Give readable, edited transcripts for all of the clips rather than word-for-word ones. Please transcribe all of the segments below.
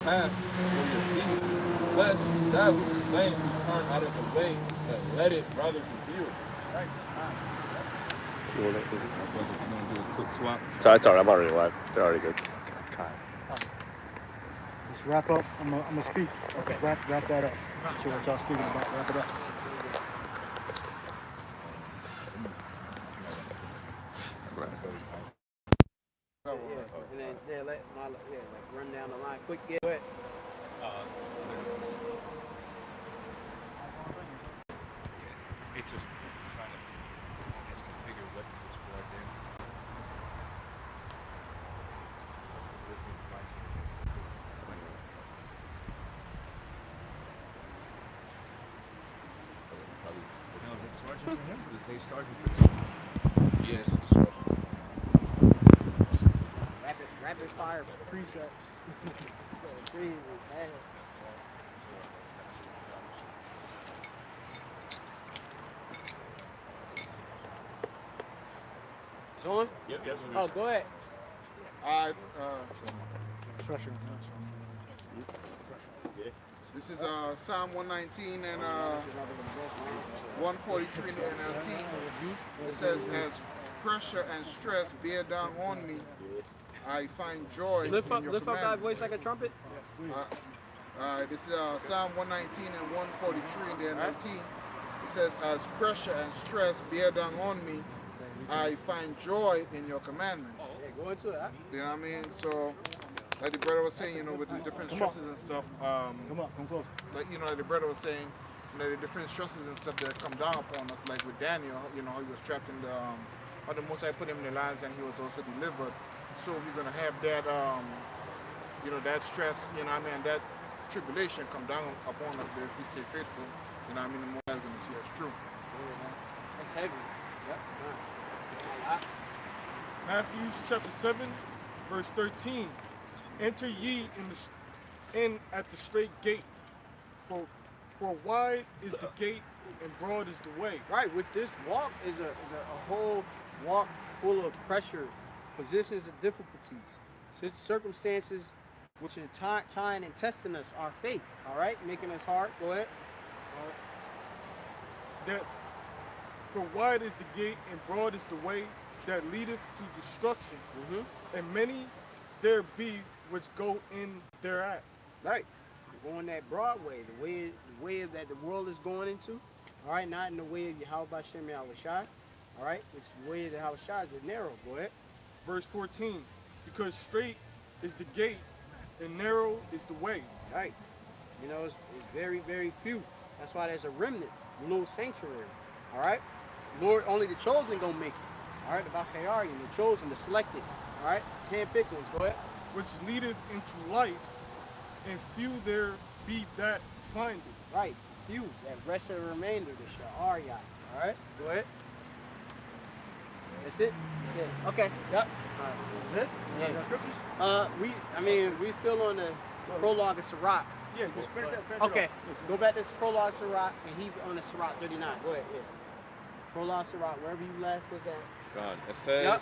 path for your feet, lest that which is lame be turned out of the way, but let it rather be healed. Right. You want to do a quick swap? Sorry, I'm already live. They're already good. Just wrap up. I'm gonna speak. Okay. Wrap that up. See what y'all speaking about. Wrap it up. Run down the line quick. Get it. It's just trying to, I guess, configure what is plugged in. What's the listening device? No, is it charging for him? Does it say it's charging for him? Yes, it's charging. Rapid fire precepts. It's on? Yep. Oh, go ahead. All right. Structure. This is Psalm 119 and 143 in the NLT. It says, "As pressure and stress bear down on me, I find joy Lift in your up that commandments." voice like a trumpet. This is Psalm 119 and 143 in the NLT. It says, "As pressure and stress bear down on me, I find joy in your commandments." Yeah, go into it. You know what I mean? So, like the brother was saying, with the different stresses and stuff, Come close. like, like the brother was saying, the different stresses and stuff that come down upon us, like with Daniel, he was trapped in the, or the Most High put him in the lions and he was also delivered. So we're going to have that, that stress, that tribulation come down upon us, but if we stay faithful, the Most High is going to see us true. That's heavy. Yep. Matthew chapter 7, verse 13. Enter ye in at the straight gate, for wide is the gate and broad is the way. Right, which this walk is a whole walk full of pressure, positions and difficulties, circumstances which are trying and testing us, our faith, all right, making us hard. Go ahead. That for wide is the gate and broad is the way that leadeth to destruction, and many there be which go in thereat. Right, going that broad way, the way that the world is going into, all right, not in the way of Yakalba Page, all right, which the way of the Yakalba is narrow. Go ahead. Verse 14, because straight is the gate and narrow is the way. Right, it's very, very few. That's why there's a remnant, a little sanctuary, all right. Lord, only the chosen gonna make it. All right, the Bakayari, the chosen, the selected. All right, hand-picked ones. Go ahead. Which leadeth into life, and few there be that find it. Right, few that rest of the remainder, the Sha'ariyah. All right, go ahead. That's it. Yeah. Okay. Yep. All right. That's it. Yeah. Scriptures? We still on the prologue of Sirach. Yeah, just finish that. Okay. Go back to prologue of Sirach, and he on the Sirach 39. Go ahead. Yeah. Prologue Sirach, wherever you last was at. God, it says. Yep.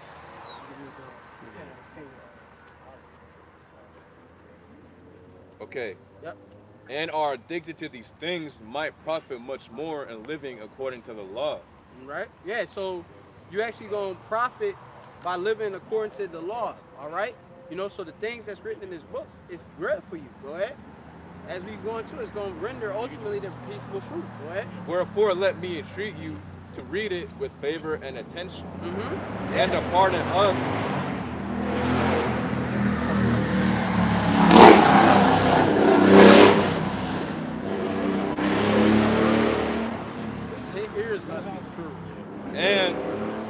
Okay. Yep. And are addicted to these things might profit much more in living according to the law. Right? Yeah, so you actually gonna profit by living according to the law, all right? So the things that's written in this book is good for you. Go ahead. As we go into it, it's gonna render ultimately the peaceable fruit. Go ahead. Wherefore let me entreat you to read it with favor and attention, Yeah. and to pardon us. Ears must be true. And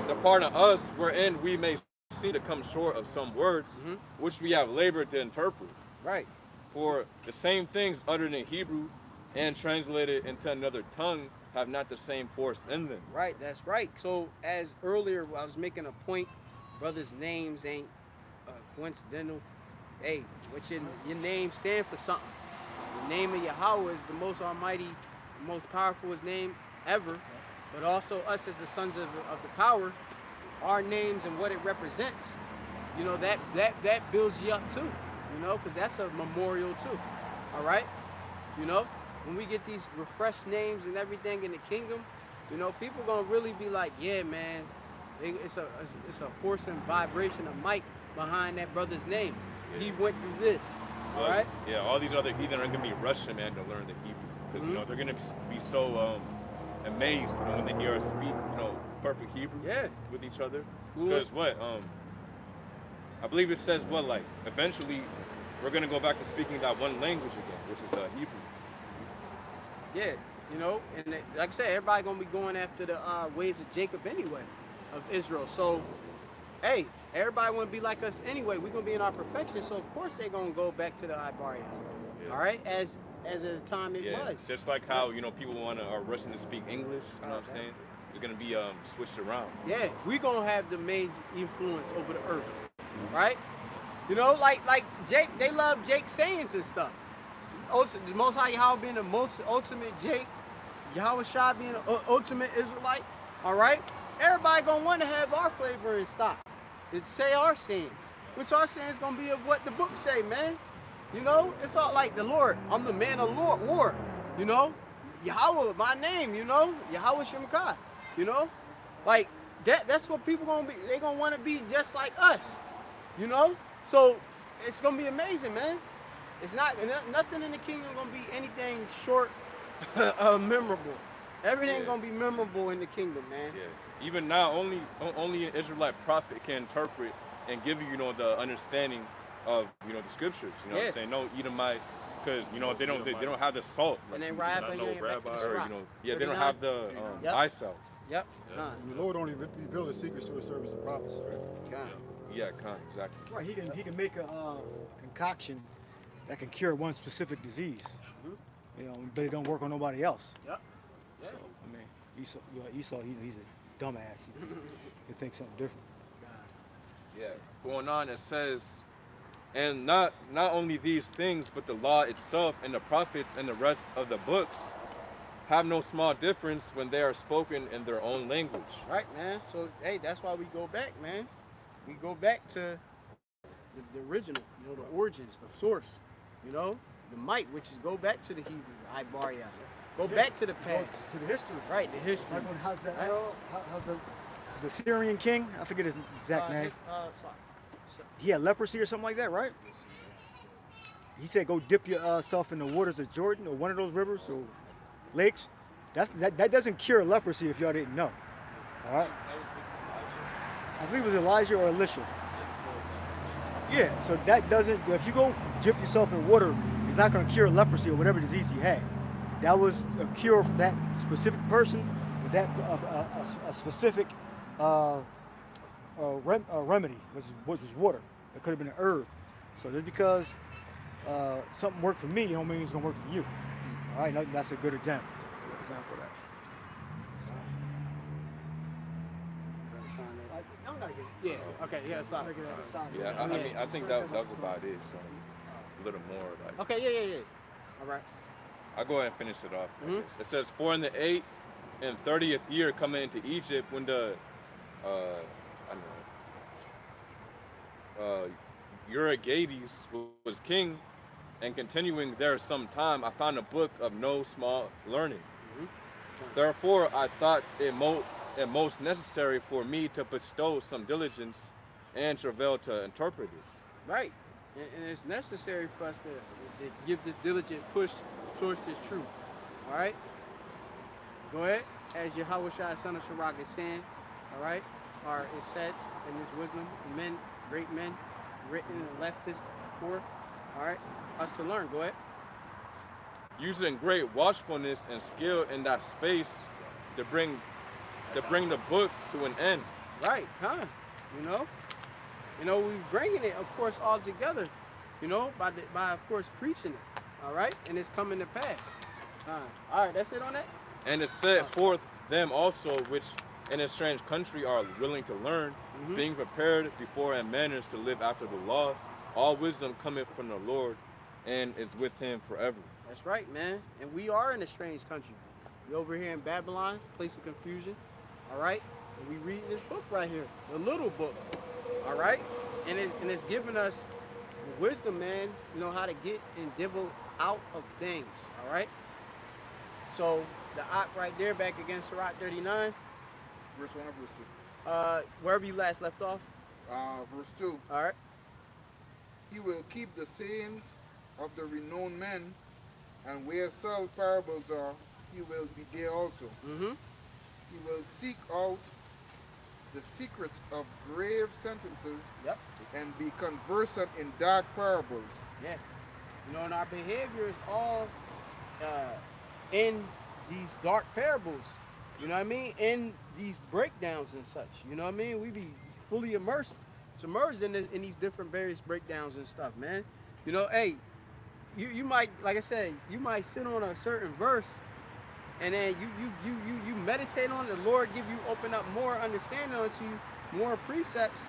to pardon us, wherein we may see to come short of some words, which we have labored to interpret. Right. For the same things uttered in Hebrew and translated into another tongue have not the same force in them. Right, that's right. So as earlier I was making a point, brothers' names ain't coincidental. Hey, your name stand for something. The name of Yahweh is the most almighty, the most powerful name ever. But also us as the sons of the power, our names and what it represents, that builds you up too. you know, because that's a memorial too. All right, you know, when we get these refreshed names and everything in the kingdom, you know, people gonna really be like, yeah, man, it's a force and vibration of might behind that brother's name. Yeah. He went through this. All right. Yeah, all these other heathen are gonna be rushing, man, to learn the Hebrew, because you know they're gonna be so amazed, you know, when they hear us speak, you know, perfect Hebrew with each other. Because I believe it says like eventually we're gonna go back to speaking that one language again, which is Hebrew. Yeah, you know, and like I said, everybody gonna be going after the ways of Jacob anyway, of Israel. So, hey, everybody wanna be like us anyway. We're gonna be in our perfection, so of course they're gonna go back to the Ibaria. Yeah. All right, as at the time it was. Just like how, you know, people are rushing to speak English, you know what I'm saying? They're gonna be switched around. Yeah, we gonna have the main influence over the earth, right? You know, like Jake, they love Jake sayings and stuff. The Most High Yahweh being the most ultimate Jake, Yahweh Shah being the ultimate Israelite. All right, everybody gonna want to have our flavor in stock. It say our sayings, which our sayings gonna be of what the book say, man. You know, it's all like the Lord. I'm the man of Lord war. You know, Yahweh, my name. You know, Yahweh Shemkai. You know, like that. That's what people gonna be. They gonna want to be just like us. You know, so it's gonna be amazing, man. It's not nothing in the kingdom gonna be anything short memorable. Everything gonna be memorable in the kingdom, man. Yeah. Even now, only an Israelite prophet can interpret and give you, you know, the understanding of, you know, the scriptures. You know what I'm saying? No Edomite, because, you know, they don't have the salt. And then rabbi, or, you know, they don't have the eyesight. Yep. And the Lord only revealed the secrets to his servants and prophets, right? Yeah, exactly. Right, he can make a concoction that can cure one specific disease. You know, but it don't work on nobody else. Yep. Yeah. So, I mean, Esau, he's a dumbass. He thinks something different. Yeah. Going on, it says, and not only these things, but the law itself and the prophets and the rest of the books have no small difference when they are spoken in their own language. Right, man. So, hey, that's why we go back, man. We go back to the original, you know, the origins, the source, you know, the might, which is go back to the Hebrew, Ibaria. Go back to the past. To the history. Right, the history. Like when how's the Syrian king, I forget his exact name. He had leprosy or something like that, right? He said, go dip yourself in the waters of Jordan or one of those rivers or lakes. That doesn't cure leprosy if y'all didn't know. All right? I believe it was Elijah or Elisha. Yeah, so that doesn't, if you go dip yourself in water, it's not going to cure leprosy or whatever disease he had. That was a cure for that specific person with that a specific remedy, which was water. It could have been an herb. So just because something worked for me, don't mean it's going to work for you. All right, that's a good example. Example of that. Yeah. Okay. Yeah. Sorry. Yeah. I mean, I think that was about it. So a little more like. Okay. Yeah. All right. I'll go ahead and finish it off. It says, for in the 8th and 30th year coming into Egypt, when the Uruguayans was king, and continuing there some time, I found a book of no small learning. Therefore, I thought it most necessary for me to bestow some diligence and travail to interpret it. Right. And it's necessary for us to give this diligent push towards this truth. All right? Go ahead. As Yahweh Shai, son of Sirach, is saying, all right, or is said in this wisdom, men, great men, written and left this before, all right, us to learn. Go ahead. Using great watchfulness and skill in that space to bring the book to an end. Right, You know, we're bringing it, of course, all together, you know, by of course, preaching it, all right? And it's coming to pass. All right, that's it on that? And it set forth them also, which in a strange country are willing to learn, being prepared before and manners to live after the law. All wisdom cometh from the Lord and is with him forever. That's right, man. And we are in a strange country. We over here in Babylon, place of confusion, all right? And we reading this book right here, the little book, all right? And it's giving us wisdom, man. You know how to get and dibble out of things. All right. So the op right there, back against Sirach 39. Verse 1 or verse 2? Wherever you last left off. Verse 2. All right. He will keep the sayings of the renowned men, and where subtle parables are, he will be there also. Mm-hmm. He will seek out the secrets of grave sentences, yep, and be conversant in dark parables. Yeah. You know, and our behavior is all in these dark parables. You know what I mean? In these breakdowns and such. You know what I mean? We be fully submerged in these different various breakdowns and stuff, man. You know, hey, you might, like I said, you might sit on a certain verse, and then you meditate on it. The Lord open up more understanding onto you, more precepts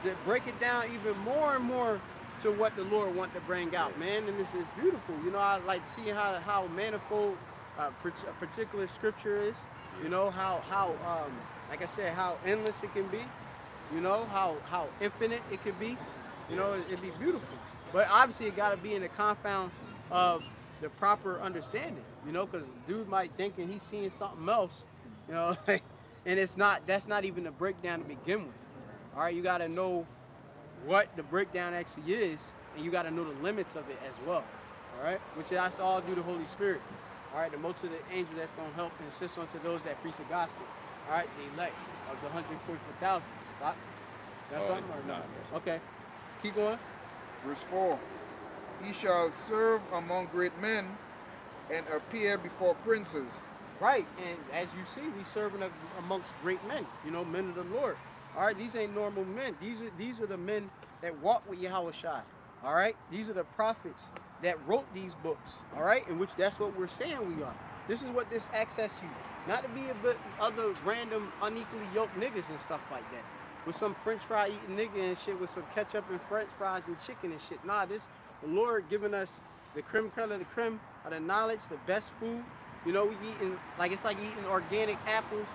to break it down even more and more to what the Lord want to bring out, man. And this is beautiful. You know, I like seeing how manifold a particular scripture is. You know, how like I said, how endless it can be. You know, how infinite it can be. You know, it'd be beautiful. But obviously, it got to be in the confound of the proper understanding. You know, because dude might thinking he's seeing something else. You know, and that's not even the breakdown to begin with. All right, you got to know what the breakdown actually is, and you got to know the limits of it as well. All right, which that's all due to the Holy Spirit. All right, the most of the angel that's going to help and assist unto those that preach the gospel. All right, the elect of the 144,000. That's something or not? Okay, keep going. Verse 4. He shall serve among great men and appear before princes. Right, and as you see, we serving amongst great men, you know, men of the Lord. All right, these ain't normal men. These are the men that walk with Yahushua. All right, these are the prophets that wrote these books. All right, in which that's what we're saying we are. This is what this access you, not to be a bit other random unequally yoked niggas and stuff like that, with some French fry eating nigga and shit with some ketchup and French fries and chicken and shit. Nah, the Lord giving us the creme of the creme of the knowledge, the best food. You know, we eating like it's like eating organic apples.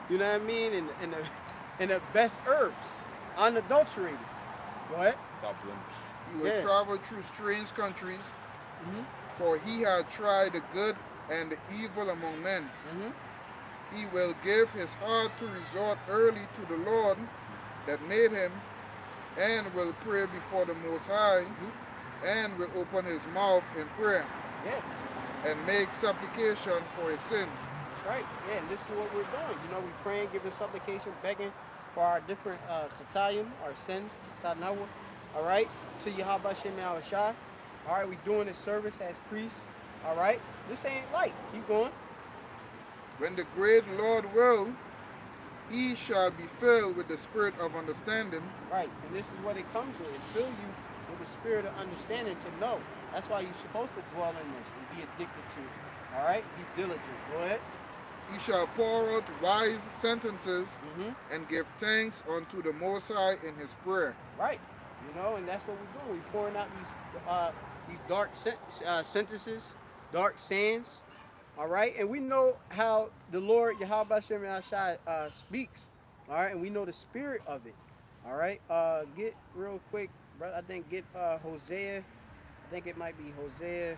You know what I mean? And the best herbs, unadulterated. Go ahead. He will travel through strange countries, for he had tried the good and the evil among men. He will give his heart to resort early to the Lord that made him, and will pray before the Most High, and will open his mouth in prayer, and make supplication for his sins. That's right. Yeah, and this is what we're doing. You know, we praying, giving supplication, begging for our different chatayim, our sins, all right, to Yahweh Shem Yahushua. All right, we doing this service as priests. All right, this ain't light. Keep going. When the great Lord will, he shall be filled with the spirit of understanding. Right, and this is what it comes with. It fill you with the spirit of understanding to know. That's why you're supposed to dwell in this and be addicted to it. All right, be diligent. Go ahead. He shall pour out wise sentences and give thanks unto the Most High in his prayer. Right, you know, and that's what we're doing. We're pouring out these dark sentences, dark sayings. All right, and we know how the Lord Yahweh Shem Yahushua speaks. All right, and we know the spirit of it. All right, get real quick, brother. I think get Hosea. I think it might be Hosea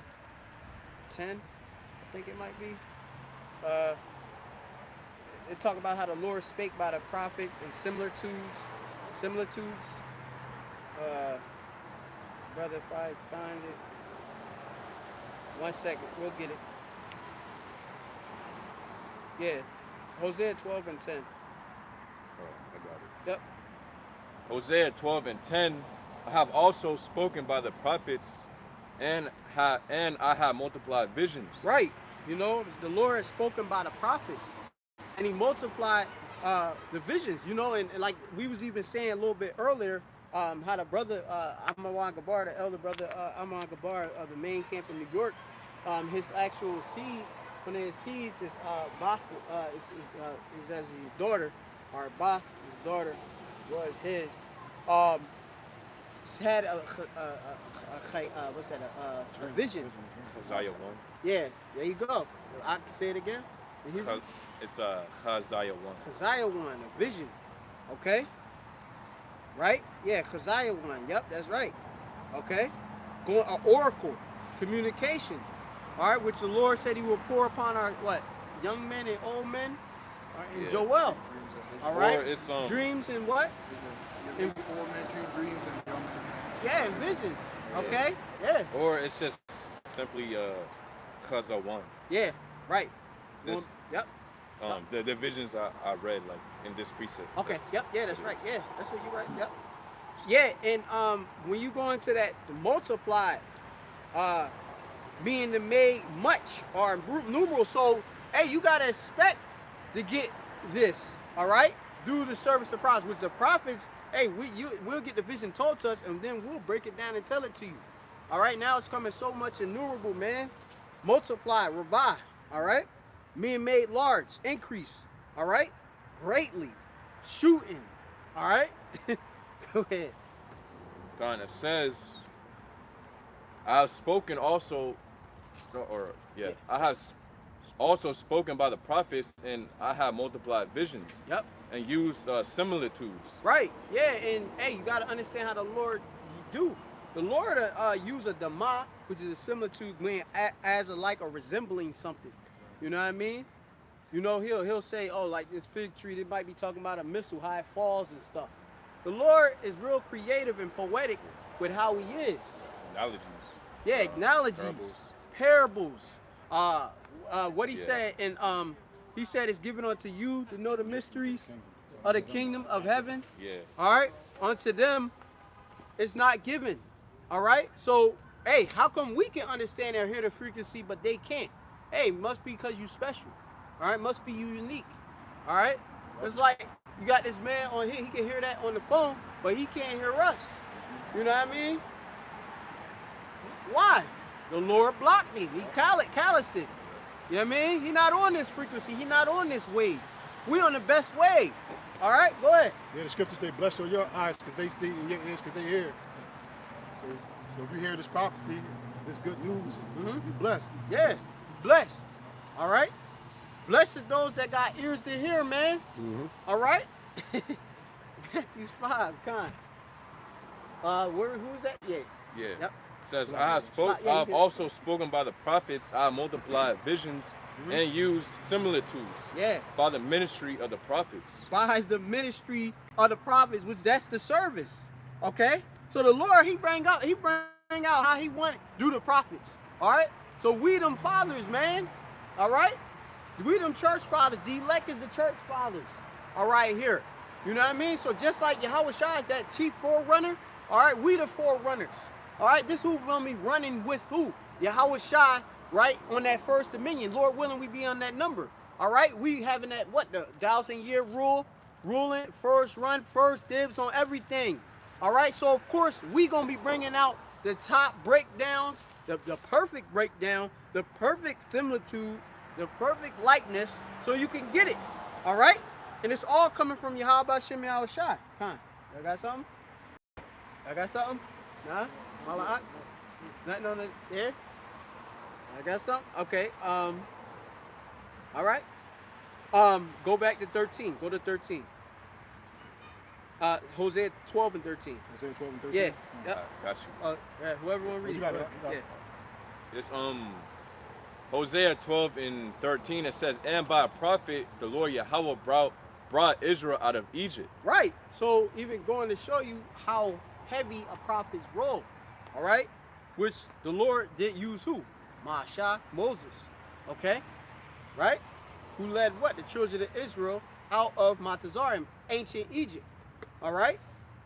10. I think it might be. It talk about how the Lord spake by the prophets and similitudes. Brother, if I find it. 1 second, we'll get it. Yeah, Hosea 12 and 10. Oh, I got it. Yep. Hosea 12 and 10. I have also spoken by the prophets, and I have multiplied visions. Right. You know, the Lord has spoken by the prophets, and he multiplied the visions, you know, and like we was even saying a little bit earlier, how the brother Amon Gabar, the elder brother Amon Gabar of the main camp in New York, his actual seed, one of his seeds is Bath, is his daughter, or Bath, his daughter, was his. Had a vision. Hosea 1. Yeah, there you go. I can say it again. It's Hosea 1. Hosea 1, a vision. Okay? Right? Yeah, Hosea 1. Yep, that's right. Okay? an oracle, communication, all right, which the Lord said he will pour upon our, what, young men and old men, in Joel, all right, or it's, dreams and what? Old men dream dreams and young men. Yeah, and visions, okay, yeah. Or it's just simply cause of one. Yeah, right. This, yep. The visions I read like in this precept. Okay. Yep. Yeah, that's right. Yeah, that's what you're right. Yep. Yeah, and when you go into that multiply, being the made much or numeral, so hey, you gotta expect to get this. All right, do the service of prophets, which the prophets. Hey, we'll get the vision told to us, and then we'll break it down and tell it to you. All right, now it's coming so much innumerable, man. Multiply, rabbi. All right, being made large, increase. All right, greatly, shooting. All right, go ahead. God, it says, I have spoken also, I have also spoken by the prophets, and I have multiplied visions. Yep. And used similitudes. Right. Yeah. And hey, you got to understand how the Lord do. The Lord use a Dabaq, which is a similitude, when as a like or resembling something. You know what I mean? You know, he'll say, oh, like this fig tree, they might be talking about a missile, how it falls and stuff. The Lord is real creative and poetic with how he is. Analogies. Yeah, analogies, parables. What he said, and he said it's given unto you to know the mysteries of the kingdom of heaven. Yeah. All right. Unto them, it's not given. All right. So, hey, how come we can understand and hear the frequency, but they can't? Hey, must be because you special. All right. Must be you unique. All right. It's like you got this man on here. He can hear that on the phone, but he can't hear us. You know what I mean? Why? The Lord blocked me. He calloused it. You know what I mean? He not on this frequency. He not on this wave. We on the best wave. All right, go ahead. Yeah, the scripture say, bless your eyes because they see and your ears because they hear. So if you hear this prophecy, this good news, you're blessed. Yeah, blessed. All right? Blessed those that got ears to hear, man. All right? Matthew 5, kind. Who is that? Yeah. Yeah. Yep. It says, I have also spoken by the prophets, I have multiplied visions and used similitudes. Yeah. By the ministry of the prophets. By the ministry of the prophets, which that's the service. Okay? So the Lord, he bring out how he want to do the prophets. All right? So we them fathers, man. All right? We them church fathers. The elect is the church fathers. All right, here. You know what I mean? So just like Yahweh Shai is that chief forerunner, all right, we the forerunners. All right, this who will be running with who? Yahweh Shai, right, on that first dominion. Lord willing, we be on that number. All right, we having that, what, the 1,000-year rule, ruling, first run, first dibs on everything. All right, so of course, we going to be bringing out the top breakdowns, the perfect breakdown, the perfect similitude, the perfect likeness, so you can get it. All right, and it's all coming from Yahweh Shai. Shai. Come on, I got something? I got something? Nah? Malak? Nothing on the head? I got something? Okay. All right. Go back to 13. Go to 13. Hosea 12 and 13. Hosea 12 and 13? Yeah. Yep. Got you. Yeah, whoever want to read it. Yeah. It's Hosea 12 and 13. It says, and by a prophet, the Lord Yahweh brought Israel out of Egypt. Right. So even going to show you how heavy a prophet's role. All right, which the Lord did use who? Manasseh, Moses, okay, right? Who led what? The children of Israel out of Matazar, ancient Egypt, all right?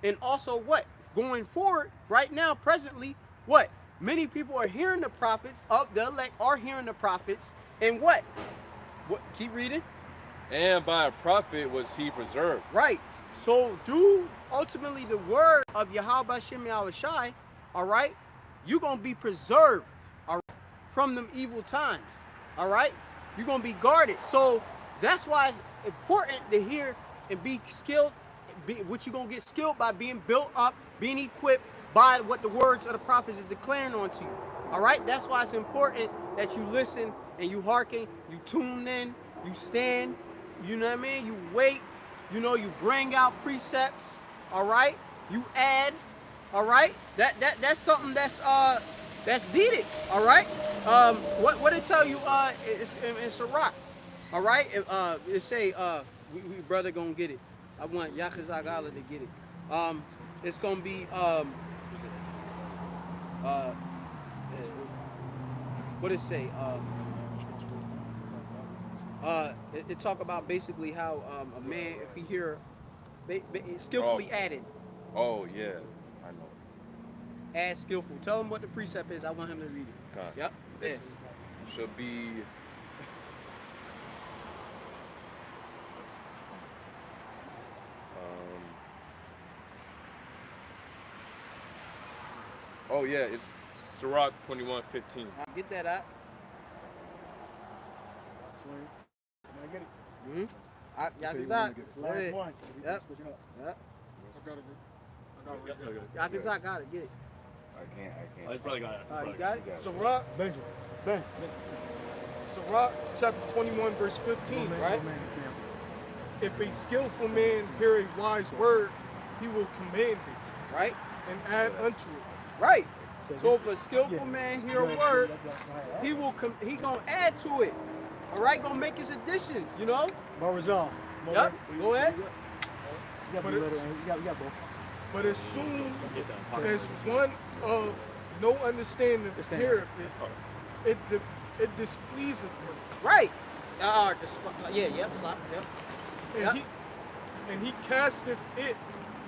And also what? Going forward, right now, presently, what? Many people are hearing the prophets, of the elect are hearing the prophets, and what? What? Keep reading. And by a prophet was he preserved. Right. So through ultimately the word of Yahweh Shai, all right, you're going to be preserved, all right, from them evil times, all right? You're going to be guarded. So that's why it's important to hear and be skilled, what you're going to get skilled by being built up, being equipped by what the words of the prophets is declaring onto you, all right? That's why it's important that you listen and you hearken, you tune in, you stand, you know what I mean? You wait, you know, you bring out precepts, all right? You add, all right? That's something that's needed, all right? What it tell you in Sirach, all right? It say we brother gonna get it. I want Yakalba to get it. It's gonna be what it say? It talk about basically how a man, if he hear skillfully added. Oh yeah, I know. Add skillful. Tell him what the precept is. I want him to read it. Okay. Yep. This should be. Oh yeah, it's Sirach 21:15. I'll get that out. Can I get it? Yakazak. Last one. Yep. Switching up. Yep. Yakazak got it. Get it. I can't. Oh, he's probably got it. You got it? Sirach, Ben. Sirach chapter 21 verse 15, right? If a skillful man hear a wise word, he will command it, Right? and add unto it. Right. So if a skillful man hear a word, he gonna add to it. All right, gonna make his additions, you know? Barazal. Yep. Go ahead. You got both. But as soon as one of no understanding heareth it, it displeaseth him. Right. Yep, slap. Yep. And he casteth it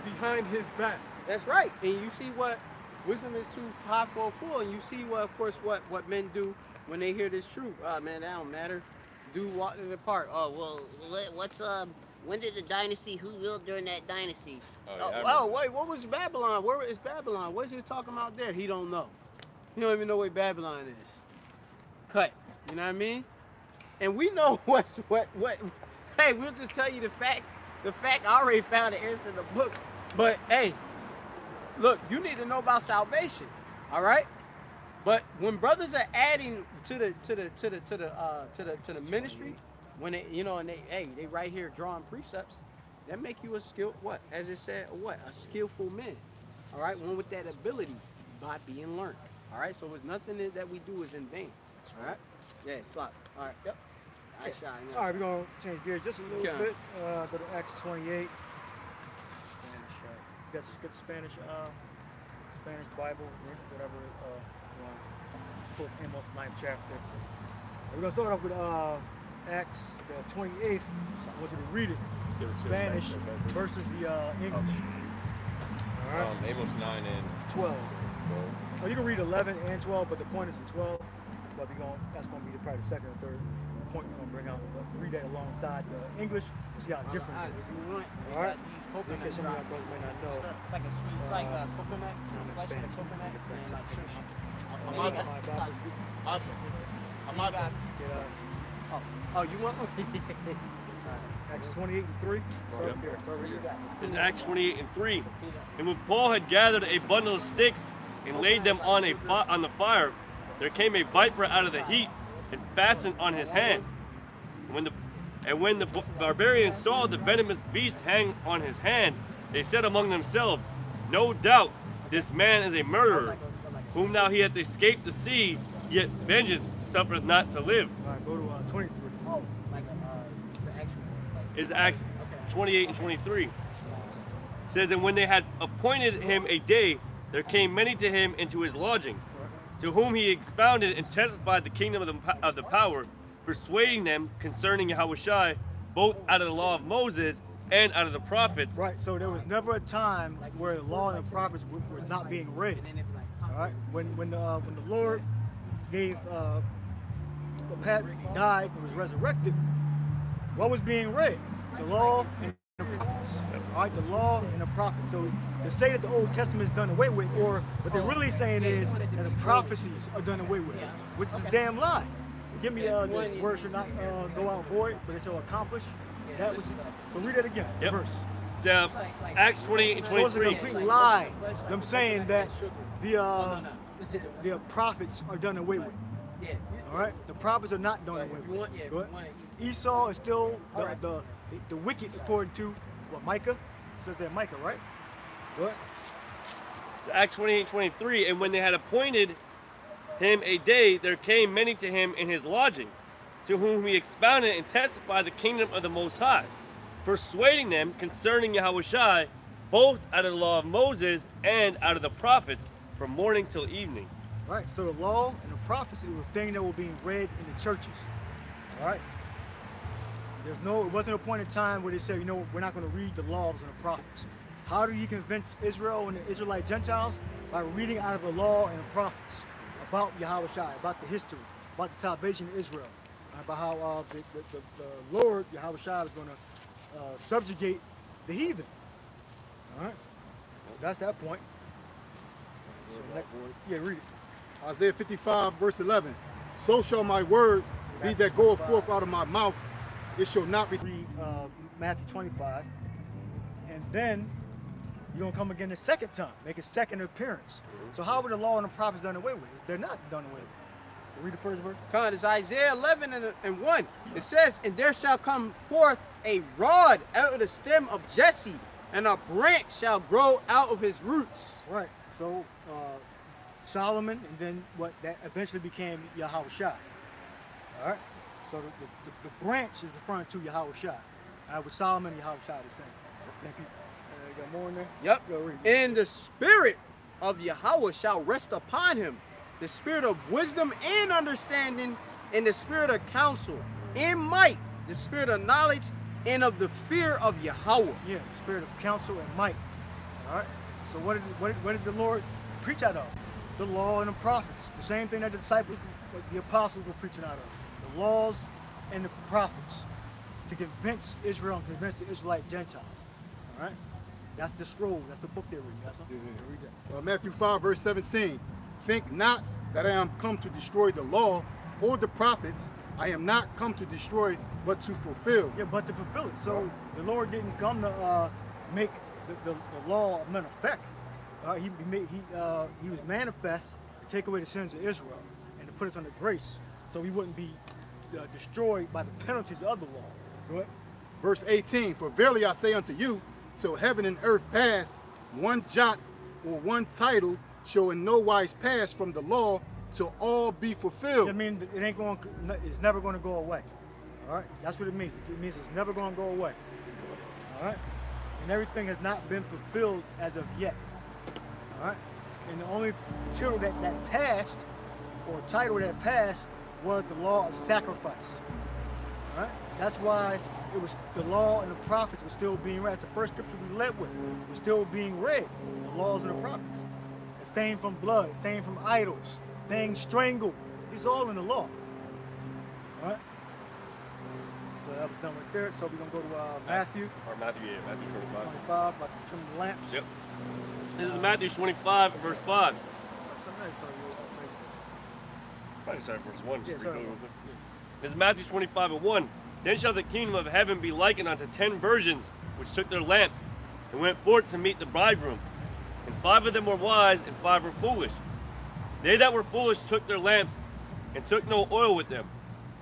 behind his back. That's right. And you see what wisdom is too high for a fool, and you see what, of course, what men do when they hear this truth. Man, that don't matter. Do walk in the park. Oh well, what's when did the dynasty? Who ruled during that dynasty? Wait, what was Babylon? Where is Babylon? What's he talking about there? He don't know. He don't even know where Babylon is. Cut. You know what I mean? And we know what. Hey, we'll just tell you the fact. The fact, I already found the answer in the book. But hey, look, you need to know about salvation. All right. But when brothers are adding to the ministry, when they, you know, and they right here drawing precepts, that make you a skilled, what? As it said, a skillful man. All right, one with that ability by being learned. All right, so it's nothing that we do is in vain. All right, yeah, slap. All right, yep. All right, we're gonna change gears just a little bit. Go to Acts 28. Get the Spanish Bible, whatever. Put Amos 9th chapter. We're gonna start off with Acts the 28th. I want you to read it. Spanish versus the English. All right. Amos 9 and 12. Oh, you can read 11 and 12, but the point is in 12. But that's gonna be probably the second or third point we're gonna bring out. But read that alongside the English and see how different it is. All right. In case some of y'all may not know. It's like a sweet, like a coconut, flesh of the coconut, and like I'm not. You want Acts 28 and 3. This is Acts 28 and 3. And when Paul had gathered a bundle of sticks and laid them on the fire, there came a viper out of the heat and fastened on his hand. And when the barbarians saw the venomous beast hang on his hand, they said among themselves, "No doubt this man is a murderer, whom now he hath escaped the sea, yet vengeance suffereth not to live." All right, go to 23. Oh, like the actual. Is Acts 28 and 23. It says, and when they had appointed him a day, there came many to him into his lodging, to whom he expounded and testified the kingdom of the power, persuading them concerning Yahushua, both out of the law of Moses and out of the prophets. Right, so there was never a time where the law and the prophets were not being read. All right, when the Lord gave Pat died and was resurrected, what was being read? The law and the prophets. All right, the law and the prophets. So to say that the Old Testament is done away with, or what they're really saying is that the prophecies are done away with, which is a damn lie. Give me the word should not go out void, but it shall accomplish. That was. So read it again. Yep. Verse. So, Acts 28 and So it's a 23. complete lie. Them saying that the prophets are done away with. All right, the prophets are not done away with. Go ahead. Esau is still the wicked according to what Micah. It says that Micah, right? Go ahead. It's Acts 28:23. And when they had appointed him a day, there came many to him in his lodging, to whom he expounded and testified the kingdom of the Most High, persuading them concerning Yahushua, both out of the law of Moses and out of the prophets, from morning till evening. Right, so the law and the prophecy were things that were being read in the churches. All right? It wasn't a point in time where they said, you know, we're not going to read the laws and the prophets. How do you convince Israel and the Israelite Gentiles? By reading out of the law and the prophets about Yahushua, about the history, about the salvation of Israel, about how the Lord, Yahushua, is going to subjugate the heathen. All right? That's that point. So yeah, read it. Isaiah 55, verse 11. So shall my word be that goeth forth out of my mouth. It shall not be. Read Matthew 25. And then you're going to come again the second time, make a second appearance. So how were the law and the prophets done away with? They're not done away with. Read the first verse. Con, it's Isaiah 11 and 1. It says, and there shall come forth a rod out of the stem of Jesse, and a branch shall grow out of his roots. Right. So Solomon, and then what that eventually became Yahushua. All right. So the branch is referring to Yahushua. With Solomon and Yahushua the same. Thank you. You got more in there? Yep. Go read. And the spirit of Yahweh shall rest upon him, the spirit of wisdom and understanding, and the spirit of counsel and might, the spirit of knowledge and of the fear of Yahweh. Yeah, the spirit of counsel and might. All right. So what did the Lord preach out of? The law and the prophets. The same thing that the disciples, the apostles were preaching out of. The laws and the prophets to convince Israel and convince the Israelite Gentiles. All right. That's the scroll. That's the book they're reading. That's read that. Matthew 5, verse 17. Think not that I am come to destroy the law or the prophets. I am not come to destroy, but to fulfill. Yeah, but to fulfill it. So the Lord didn't come to make the law of none effect. He was manifest to take away the sins of Israel and to put us under grace, so we wouldn't be destroyed by the penalties of the law. Go ahead. Verse 18. For verily I say unto you, till heaven and earth pass, one jot or one title shall in no wise pass from the law till all be fulfilled. I mean, it's never going to go away. All right, that's what it means. It means it's never going to go away. All right, and everything has not been fulfilled as of yet. All right, and the only title that passed, or title that passed, was the law of sacrifice. All right, that's why it was the law and the prophets were still being read. That's the first scripture we led with. Was still being read. The laws and the prophets. Abstain from blood, abstain from idols, things strangled. It's all in the law. All right. So that was done right there. So we're gonna go to Matthew. Or Matthew 25. 25, about to trim the lamps. Yep. This is Matthew 25, verse 5. Probably start at verse 1. Yeah, This is Matthew 25 and 1. Then shall the kingdom of heaven be likened unto 10 virgins, which took their lamps, and went forth to meet the bridegroom. And 5 of them were wise, and 5 were foolish. They that were foolish took their lamps, and took no oil with them.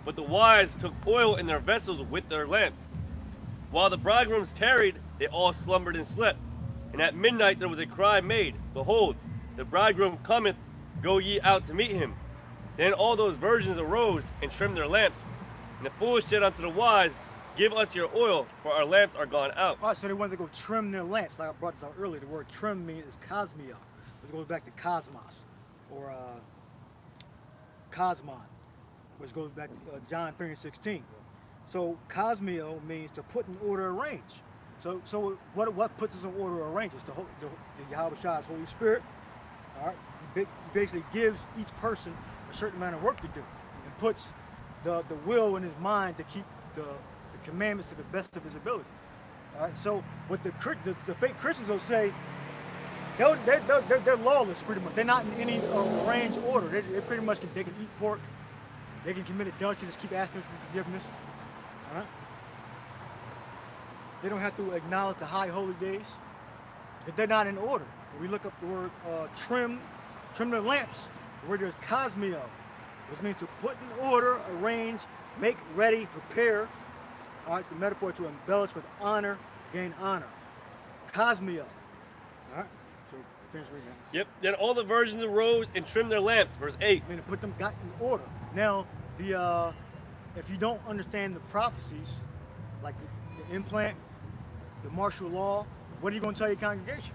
But the wise took oil in their vessels with their lamps. While the bridegrooms tarried, they all slumbered and slept. And at midnight there was a cry made, Behold, the bridegroom cometh, go ye out to meet him. Then all those virgins arose and trimmed their lamps. And the foolish said unto the wise, Give us your oil, for our lamps are gone out. All right, so they wanted to go trim their lamps. Like I brought this out earlier, the word trim means cosmio, which goes back to cosmos, or cosmon, which goes back to John 3:16. So cosmio means to put in order, arrange. So what puts us in order, arrange? It's the Yahweh Holy Spirit. All right, he basically gives each person a certain amount of work to do, and puts the will in his mind to keep the commandments to the best of his ability. All right. So what the fake Christians will say, they're lawless pretty much. They're not in any arranged order. They pretty much they can eat pork, they can commit adultery, just keep asking for forgiveness. All right. They don't have to acknowledge the high holy days, because they're not in order. When we look up the word trim their lamps, the word is cosmio, which means to put in order, arrange, make ready, prepare. All right, the metaphor to embellish with honor, gain honor. Cosmio. All right, so finish reading. Yep. Then all the virgins arose and trimmed their lamps. Verse 8. I mean, to put them got in order. Now, if you don't understand the prophecies, like the implant, the martial law, what are you going to tell your congregation?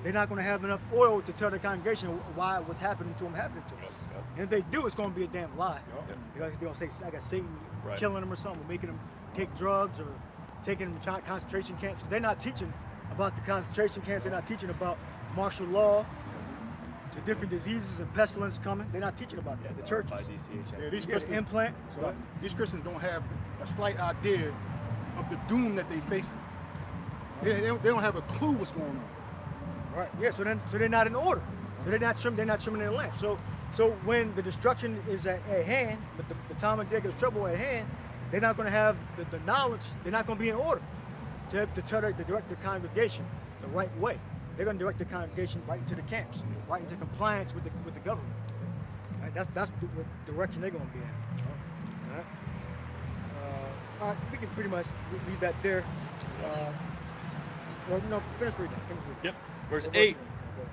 They're not going to have enough oil to tell the congregation why what's happening to them happening to them. And if they do, it's going to be a damn lie. They're going to say, I got Satan killing them or something, or making them take drugs or taking them to concentration camps. They're not teaching about the concentration camps. They're not teaching about martial law, the different diseases and pestilence coming. They're not teaching about that. The churches. Yeah, these Christians, implant. So these Christians don't have a slight idea of the doom that they facing. They don't have a clue what's going on. Right. Yeah. So they're not in order. So they're not trimming their lamps. So when the destruction is at hand, but the time of Jacob's trouble at hand, they're not going to have the knowledge. They're not going to be in order to direct the congregation the right way. They're going to direct the congregation right into the camps, right into compliance with the government. Right? That's the direction they're going to be in. All right. All right. We can pretty much leave that there. Well, no, finish reading. Yep. Verse 8.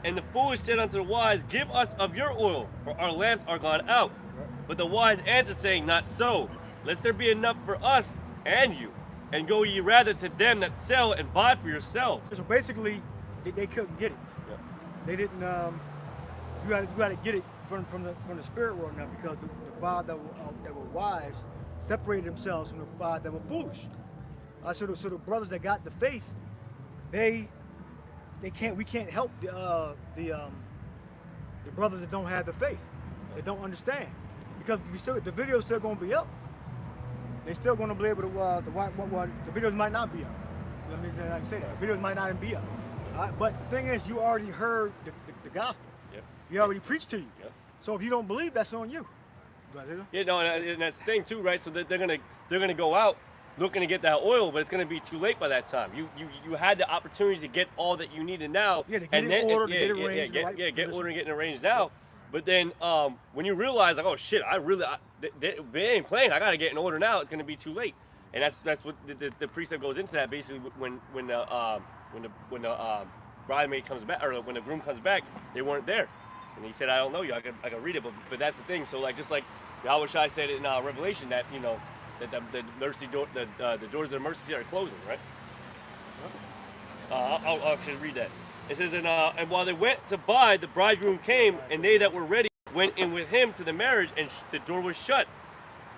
And the foolish said unto the wise, give us of your oil, for our lamps are gone out. But the wise answered, saying, not so, lest there be enough for us and you. And go ye rather to them that sell and buy for yourselves. So basically, they couldn't get it. Yeah. They didn't. You got to get it from the spirit world now, because the five that were wise separated themselves from the five that were foolish. So the brothers that got the faith, we can't help the brothers that don't have the faith, that don't understand, because the video's still going to be up. They're still going to be able to the videos might not be up. So let me say that the videos might not even be up. All right? But the thing is, you already heard the gospel. Yep. He already preached to you. Yep. So if you don't believe, that's on you. Yeah, no, and that's the thing too, right? So they're gonna go out looking to get that oil, but it's gonna be too late by that time. You had the opportunity to get all that you needed now, to get get arranged. Get order and getting arranged now. But then when you realize, like, oh shit, they ain't playing. I gotta get an order now. It's gonna be too late, and that's what the precept goes into that. Basically, when the bridesmaid comes back, or when the groom comes back, they weren't there, and he said, I don't know you. I can read it, but that's the thing. So like, just like Yahweh Shai said in Revelation, that that the mercy door, the doors of the mercy seat are closing, right? I'll actually read that. It says, and while they went to buy, the bridegroom came, and they that were ready went in with him to the marriage, and the door was shut.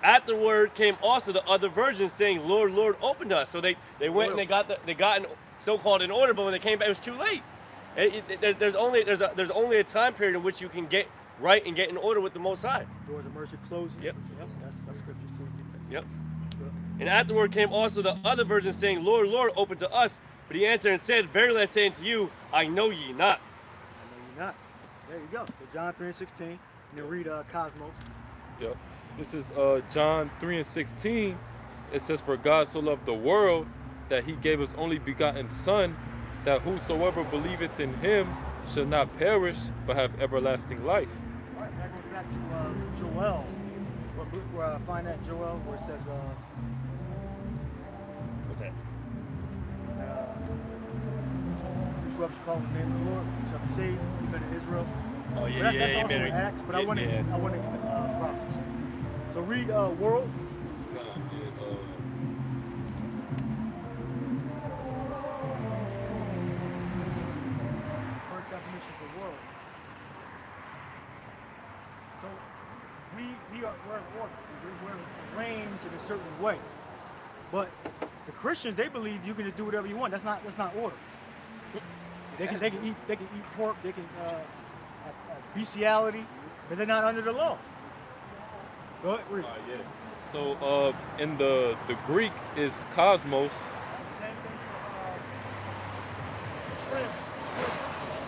Afterward came also the other virgins, saying, Lord, Lord, open to us. So they went and they got in so-called in order, but when they came back, it was too late. There's only a time period in which you can get right and get in order with the Most High. Doors of mercy closing. Yep. That's scripture too. Yep. And afterward came also the other virgins, saying, Lord, Lord, open to us. But he answered and said, verily I say unto you, I know ye not. I know ye not. There you go. So John 3:16. And then read Cosmos. Yep. This is John 3:16. It says, for God so loved the world that he gave his only begotten Son, that whosoever believeth in him shall not perish, but have everlasting life. All right, that goes back to Joel. We'll find that Joel where it says, What's that? Whosoever shall call on the name of the Lord shall be saved, even in Israel. Oh yeah, That's also in Acts, but I want to hit prophets. So read world. First definition for world. So we're in order. We're arranged in a certain way. But the Christians, they believe you can just do whatever you want. That's not order. They can eat pork. They can bestiality, but they're not under the law. Go ahead, read. Yeah. So in the Greek is cosmos. Same thing for trim,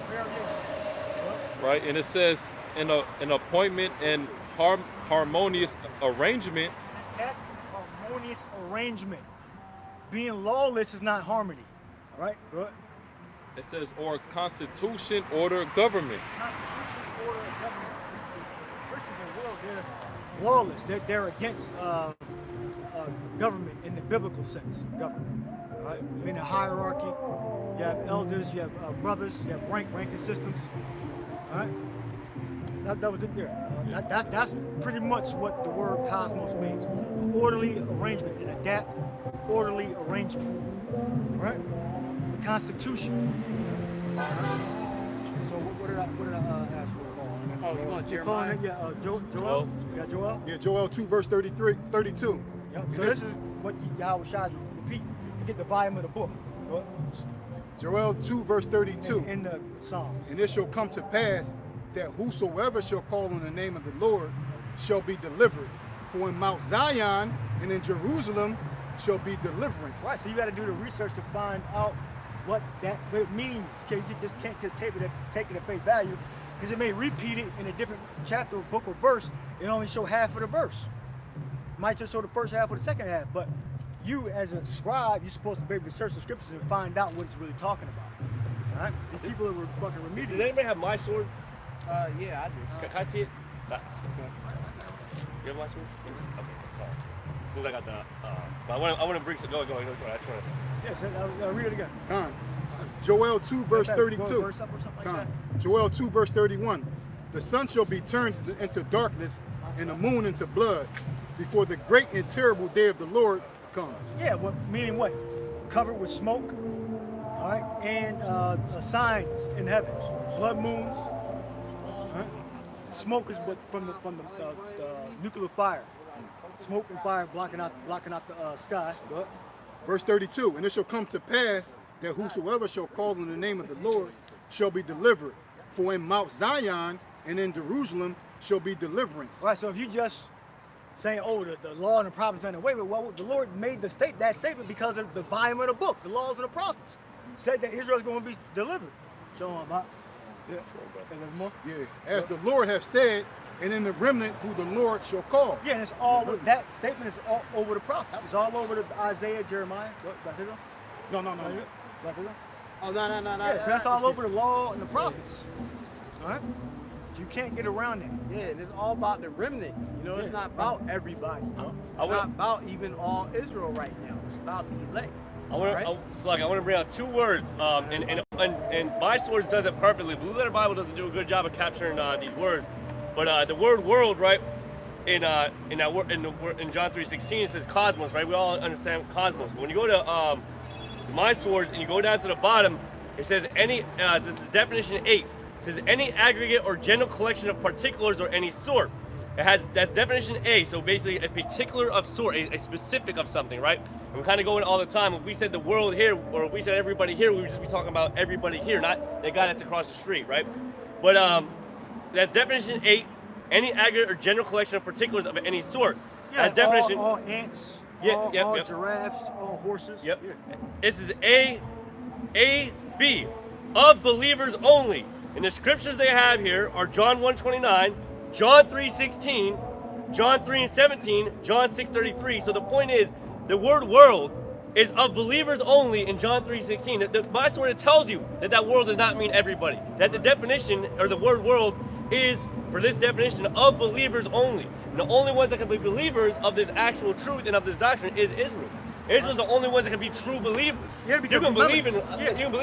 variation. Right, and it says an appointment and harmonious arrangement. That harmonious arrangement. Being lawless is not harmony. All right, go ahead. It says, or constitution, order, government. Constitution, order, government. The Christians in the world, they're lawless. They're against government in the biblical sense. Government, right? In a hierarchy, You have elders, you have brothers, you have ranking systems. All right? That was it there. That's pretty much what the word cosmos means. An orderly arrangement, an adapt, orderly arrangement. All right? The Constitution. All right? So what did I ask for? Oh, you want Jeremiah? Yeah, Joel. You got Joel? Yeah, Joel 2, verse 32. Yep. So this is what Yahweh Shai repeat to get the volume of the book. Joel 2, verse 32. In the Psalms. And it shall come to pass that whosoever shall call on the name of the Lord shall be delivered. For in Mount Zion and in Jerusalem shall be deliverance. Right, so you got to do the research to find out what it means. Okay, you just can't just take it at face value, because it may repeat it in a different chapter, book, or verse. It only show half of the verse. Might just show the first half or the second half, but you as a scribe, you're supposed to be able to search the scriptures and find out what it's really talking about. All right? These people that were fucking remedial. Does anybody have my sword? Yeah, I do. Can I see it? Okay. You have my sword? Okay. Cool. Since I got the, but I want to bring some. Go. I just want to. Yes, I'll read it again. Joel 2, verse 32. Verse up or something like that. Joel 2, verse 31. The sun shall be turned into darkness and the moon into blood before the great and terrible day of the Lord comes. Yeah, meaning what? Covered with smoke, all right, and signs in heaven, blood moons. Right? Smoke is from the nuclear fire. Smoke and fire blocking out the sky. Verse 32. And it shall come to pass that whosoever shall call on the name of the Lord shall be delivered. For in Mount Zion and in Jerusalem shall be deliverance. All right, so if you just saying, oh, the law and the prophets done away with, well, the Lord made that statement because of the volume of the book, the laws of the prophets. Said that Israel's going to be delivered. Show them about. Yeah. There's more? Yeah. As the Lord hath said, and in the remnant who the Lord shall call. Yeah, and it's all that statement is all over the prophets. It's all over the Isaiah, Jeremiah. What? No. Oh, no. Yeah, so that's all over the law and the prophets. All right? So you can't get around that. Yeah, and it's all about the remnant. You know, it's not about everybody. It's not about even all Israel right now. It's about the elect. I want to bring out two words, and my source does it perfectly. Blue Letter Bible doesn't do a good job of capturing these words, but the word "world," right, in John 3:16 it says cosmos, right? We all understand cosmos. But when you go to my source and you go down to the bottom, it says any. This is definition 8. It says any aggregate or general collection of particulars or any sort. That's definition A, so basically a particular of sort, a specific of something, right? And we kind of go in all the time. If we said the world here, or if we said everybody here, we would just be talking about everybody here, not the guy that's across the street, right? But that's definition 8, any aggregate or general collection of particulars of any sort. Yeah, that's definition. All ants, all giraffes, all horses. Yep. Yeah. This is A, B, of believers only. And the scriptures they have here are John 1:29, John 3:16, John 3:17, John 6:33. So the point is, the word world is of believers only in John 3:16. My sort of tells you that world does not mean everybody. That the definition, or the word world, is, for this definition, of believers only. And the only ones that can be believers of this actual truth and of this doctrine is Israel. Israel's the only ones that can be true believers. Yeah, you can believe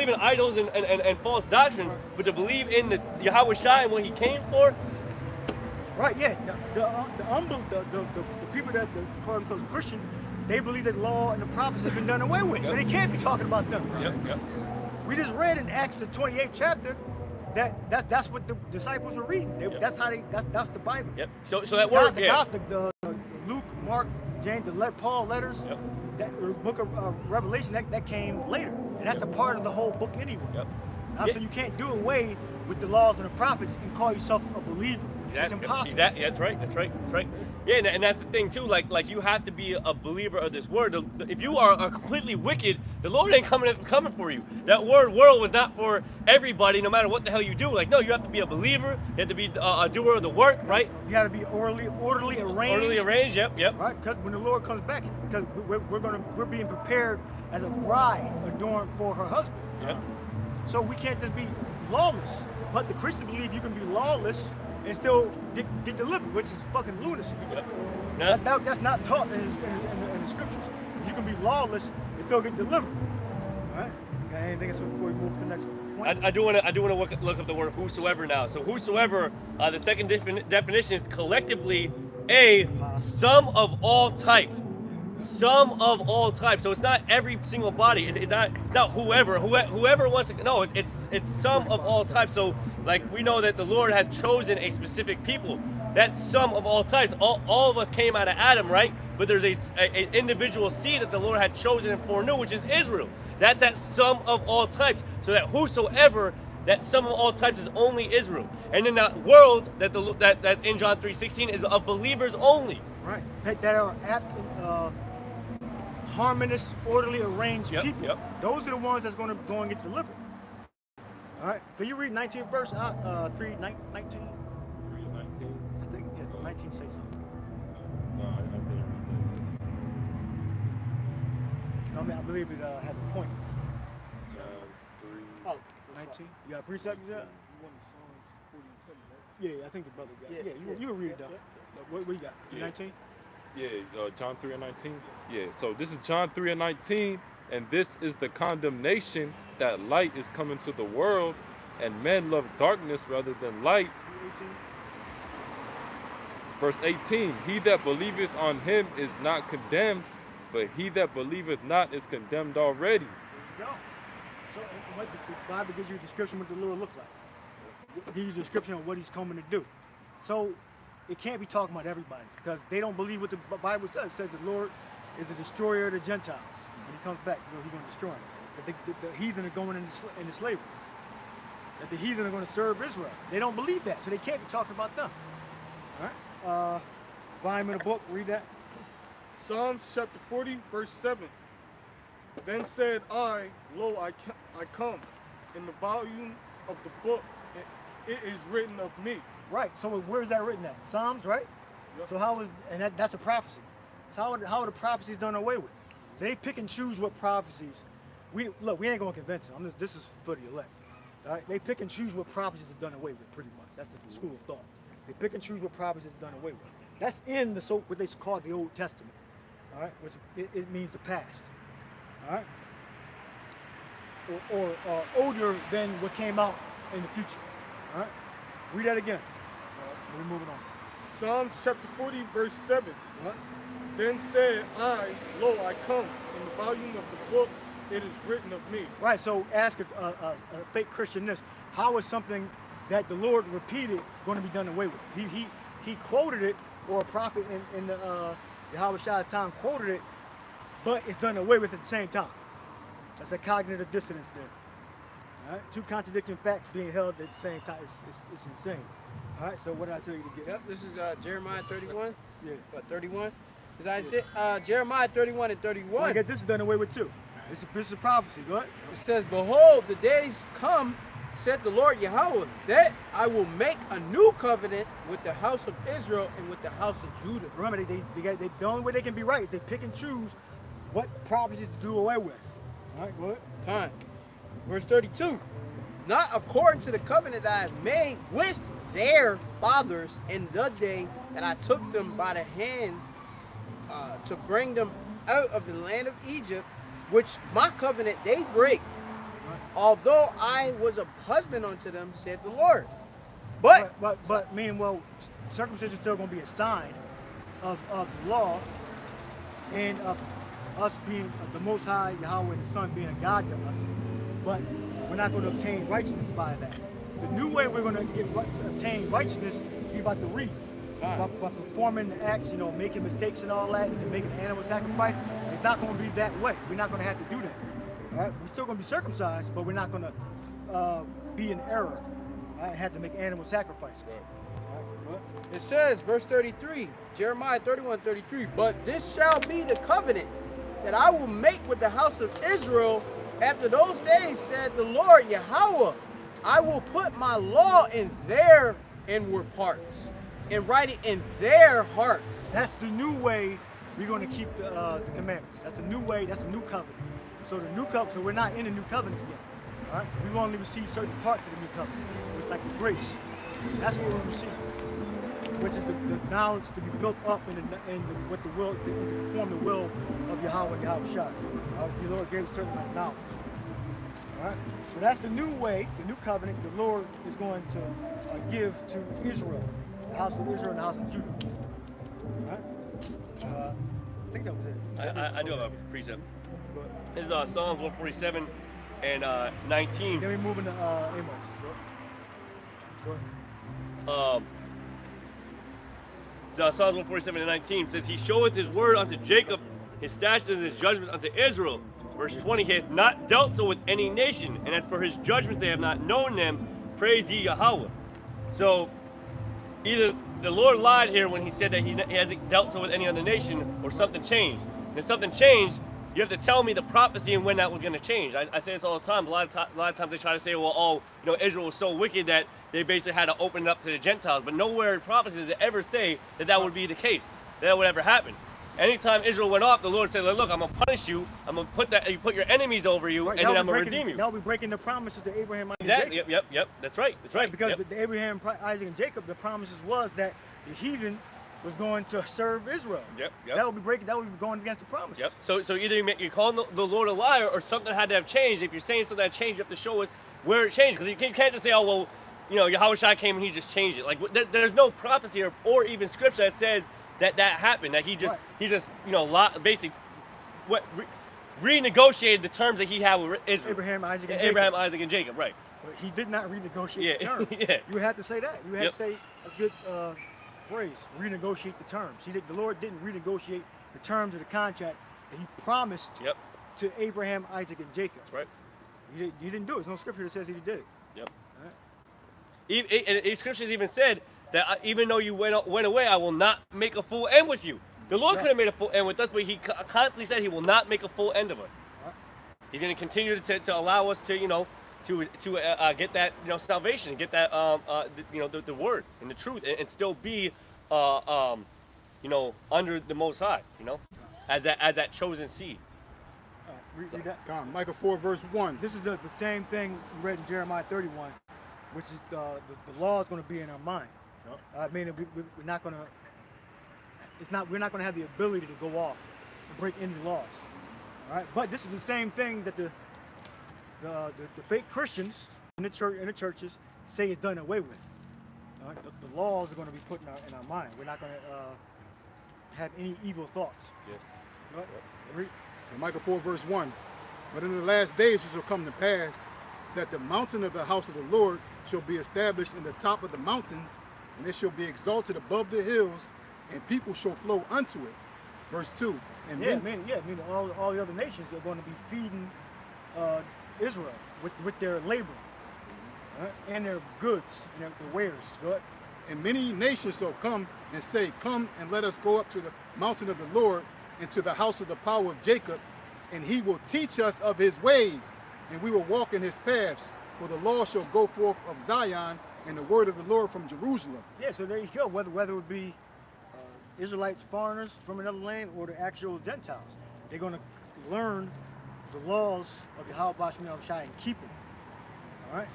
in idols and false doctrines, but to believe in the Yahweh Shai and what he came for. Right, yeah. The people that call themselves Christian, they believe that law and the prophets have been done away with. Yep. So they can't be talking about them. Yep. We just read in Acts the 28th chapter that's what the disciples were reading. That's the Bible. Yep. So that word, the Luke, Mark, James, Paul letters, that book of Revelation, that came later. And that's a part of the whole book anyway. Yep. So you can't do away with the laws and the prophets and call yourself a believer. It's impossible. That's right. Yeah, and that's the thing too. Like you have to be a believer of this word. If you are completely wicked, the Lord ain't coming for you. That word "world" was not for everybody, no matter what the hell you do. Like, no, you have to be a believer. You have to be a doer of the work, right? You got to be orderly arranged. Orderly arranged. Yep. Right, because when the Lord comes back, because we're being prepared as a bride adorned for her husband. Yep. So we can't just be lawless. But the Christians believe you can be lawless and still get delivered, which is fucking lunacy. Yep. That's not taught in the scriptures. You can be lawless and still get delivered. All right? anything else before we move to the next point? I do want to look up the word whosoever now. So whosoever, the second definition is collectively a sum of all types. Sum of all types. So it's not every single body. It's not whoever wants to. No, it's sum of all types. So like we know that the Lord had chosen a specific people. That's sum of all types. All of us came out of Adam, right? But there's an individual seed that the Lord had chosen and foreknew, which is Israel. That's that sum of all types. So that whosoever, that sum of all types is only Israel. And in that world that's in John 3:16 is of believers only. Right. That are apt, harmonious, orderly, arranged people. Yep. Those are the ones that's going to go and get delivered. All right. Can you read 19 verse? 3:19. 3:19. I think 19 say something. No, I didn't read No, I mean I believe it has a point. that. 19. You got a precept? You got? Yeah, I think the brother got it. Yeah, you read it down. What you got? 19? Yeah, John 3:19. Yeah, so this is John 3:19, and this is the condemnation that light is coming to the world, and men love darkness rather than light. 18. Verse 18, he that believeth on him is not condemned, but he that believeth not is condemned already. There you go. So what the Bible gives you a description of what the Lord looked like. It gives you a description of what he's coming to do. So it can't be talking about everybody because they don't believe what the Bible says. It says the Lord is the destroyer of the Gentiles. When he comes back, he's going to destroy them. That the heathen are going into slavery. That the heathen are going to serve Israel. They don't believe that, so they can't be talking about them. All right? Volume in the book, read that. Psalms chapter 40, verse 7. Then said I, lo, I come. In the volume of the book, it is written of me. Right. So where is that written at? Psalms, right? Yep. So how is that's a prophecy. So how are the prophecies done away with? So they pick and choose what prophecies. We ain't gonna convince them. This is for the elect. All right? They pick and choose what prophecies are done away with, pretty much. That's the school of thought. They pick and choose what prophecies are done away with. That's in what they call the Old Testament. All right, which it means the past. All right, or older than what came out in the future. All right, read that again. We're moving on. Psalms chapter 40, verse 7. What? Then said I, lo, I come. In the volume of the book, it is written of me. Right. So ask a fake Christian this: how is something that the Lord repeated going to be done away with? He quoted it, or a prophet in the Yahweh Shai's time quoted it, but it's done away with at the same time. That's a cognitive dissonance there. All right? Two contradicting facts being held at the same time. It's insane. All right, so what did I tell you to get? Yep, this is Jeremiah 31. Yeah. 31? Because I said Jeremiah 31 and 31. Well, I guess this is done away with too. This is a prophecy. Go ahead. It says, behold, the days come, said the Lord Yahweh, that I will make a new covenant with the house of Israel and with the house of Judah. Remember, the only way they can be right is they pick and choose what prophecies to do away with. All right, go ahead. Time. Verse 32. Not according to the covenant that I have made with their fathers in the day that I took them by the hand to bring them out of the land of Egypt, which my covenant they break. Although I was a husband unto them, said the Lord. But meanwhile, circumcision is still going to be a sign of the law and of us being the Most High, Yahweh, and the Son being a God to us. But we're not going to obtain righteousness by that. The new way we're going to obtain righteousness is about to read. By performing the acts, making mistakes and all that, and making an animal sacrifice. It's not going to be that way. We're not going to have to do that. All right? We're still going to be circumcised, but we're not going to be in error. Right? And have to make animal sacrifices. Right? It says, verse 33, Jeremiah 31:33, but this shall be the covenant that I will make with the house of Israel after those days, said the Lord Yahweh. I will put my law in their inward parts and write it in their hearts. That's the new way we're going to keep the commandments. That's the new way. That's the new covenant. So the new covenant. So we're not in the new covenant yet. All right. We've only received certain parts of the new covenant. It's like the grace. That's what we receive, which is the knowledge to be built up in what the will to perform the will of Yahweh and Yahweh Shai. The Lord gave us certain amount of knowledge. All All right? So that's the new way, the new covenant the Lord is going to give to Israel, the house of Israel and the house of Judah. All right? I think that was it. I do have a precept. This is Psalms 147 and 19. Then we move into Amos. Go ahead. Psalms 147 and 19 says, He showeth His word unto Jacob, His statutes and His judgments unto Israel. Verse 20, He hath not dealt so with any nation, and as for His judgments they have not known them. Praise ye Yahweh. So, either the Lord lied here when He said that He hasn't dealt so with any other nation, or something changed. And if something changed, you have to tell me the prophecy and when that was going to change. I say this all the time. A lot of times they try to say, well, oh, Israel was so wicked that they basically had to open it up to the Gentiles. But nowhere in prophecy does it ever say that would be the case, that would ever happen. Anytime Israel went off, the Lord said, look, I'm going to punish you. I'm going to put your enemies over you, and then I'm going to redeem you. Now we're breaking the promises to Abraham, Isaac, exactly. and Jacob. Yep. That's right. Because the Abraham, Isaac, and Jacob, the promises was that the heathen was going to serve Israel. Yep. That would be going against the promises. Yep. So either you're calling the Lord a liar, or something had to have changed. If you're saying something had changed, you have to show us where it changed. Because you can't just say, oh, well, Yahushua came and He just changed it. Like, there's no prophecy or even scripture that says that happened. That He just basically renegotiated the terms that He had with Israel. Abraham, Isaac, and Jacob. Right. But He did not renegotiate the terms. Yeah. You had to say that. You had to say, that's a good phrase, renegotiate the terms. The Lord didn't renegotiate the terms of the contract that He promised to Abraham, Isaac, and Jacob. That's right. He didn't do it. There's no scripture that says He did it. Yep. And scriptures even said that even though you went away, I will not make a full end with you. The Lord could have made a full end with us, but He constantly said He will not make a full end of us. He's going to continue to allow us to get that salvation, and get that the word and the truth, and still be under the Most High, as that chosen seed. Read that. Come on, Micah 4 verse 1. This is the same thing we read in Jeremiah 31, which is the law is going to be in our mind. Meaning we're not going to. We're not going to have the ability to go off and break any laws. All right, but this is the same thing that the fake Christians in the churches say is done away with. All right? The laws are going to be put in our mind. We're not going to have any evil thoughts. Yes. All right? Read. In Micah 4 verse 1. But in the last days it shall come to pass that the mountain of the house of the Lord shall be established in the top of the mountains, and it shall be exalted above the hills, and people shall flow unto it. Verse 2. And meaning all the other nations are going to be feeding Israel with their labor, right? And their goods, and their wares. Right? And many nations shall come and say, Come and let us go up to the mountain of the Lord, and to the house of the power of Jacob, and He will teach us of His ways, and we will walk in His paths. For the law shall go forth of Zion, and the word of the Lord from Jerusalem. Yeah, so there you go. Whether it would be Israelites, foreigners from another land, or the actual Gentiles, they're going to learn the laws of Yahushua and keep them. All right,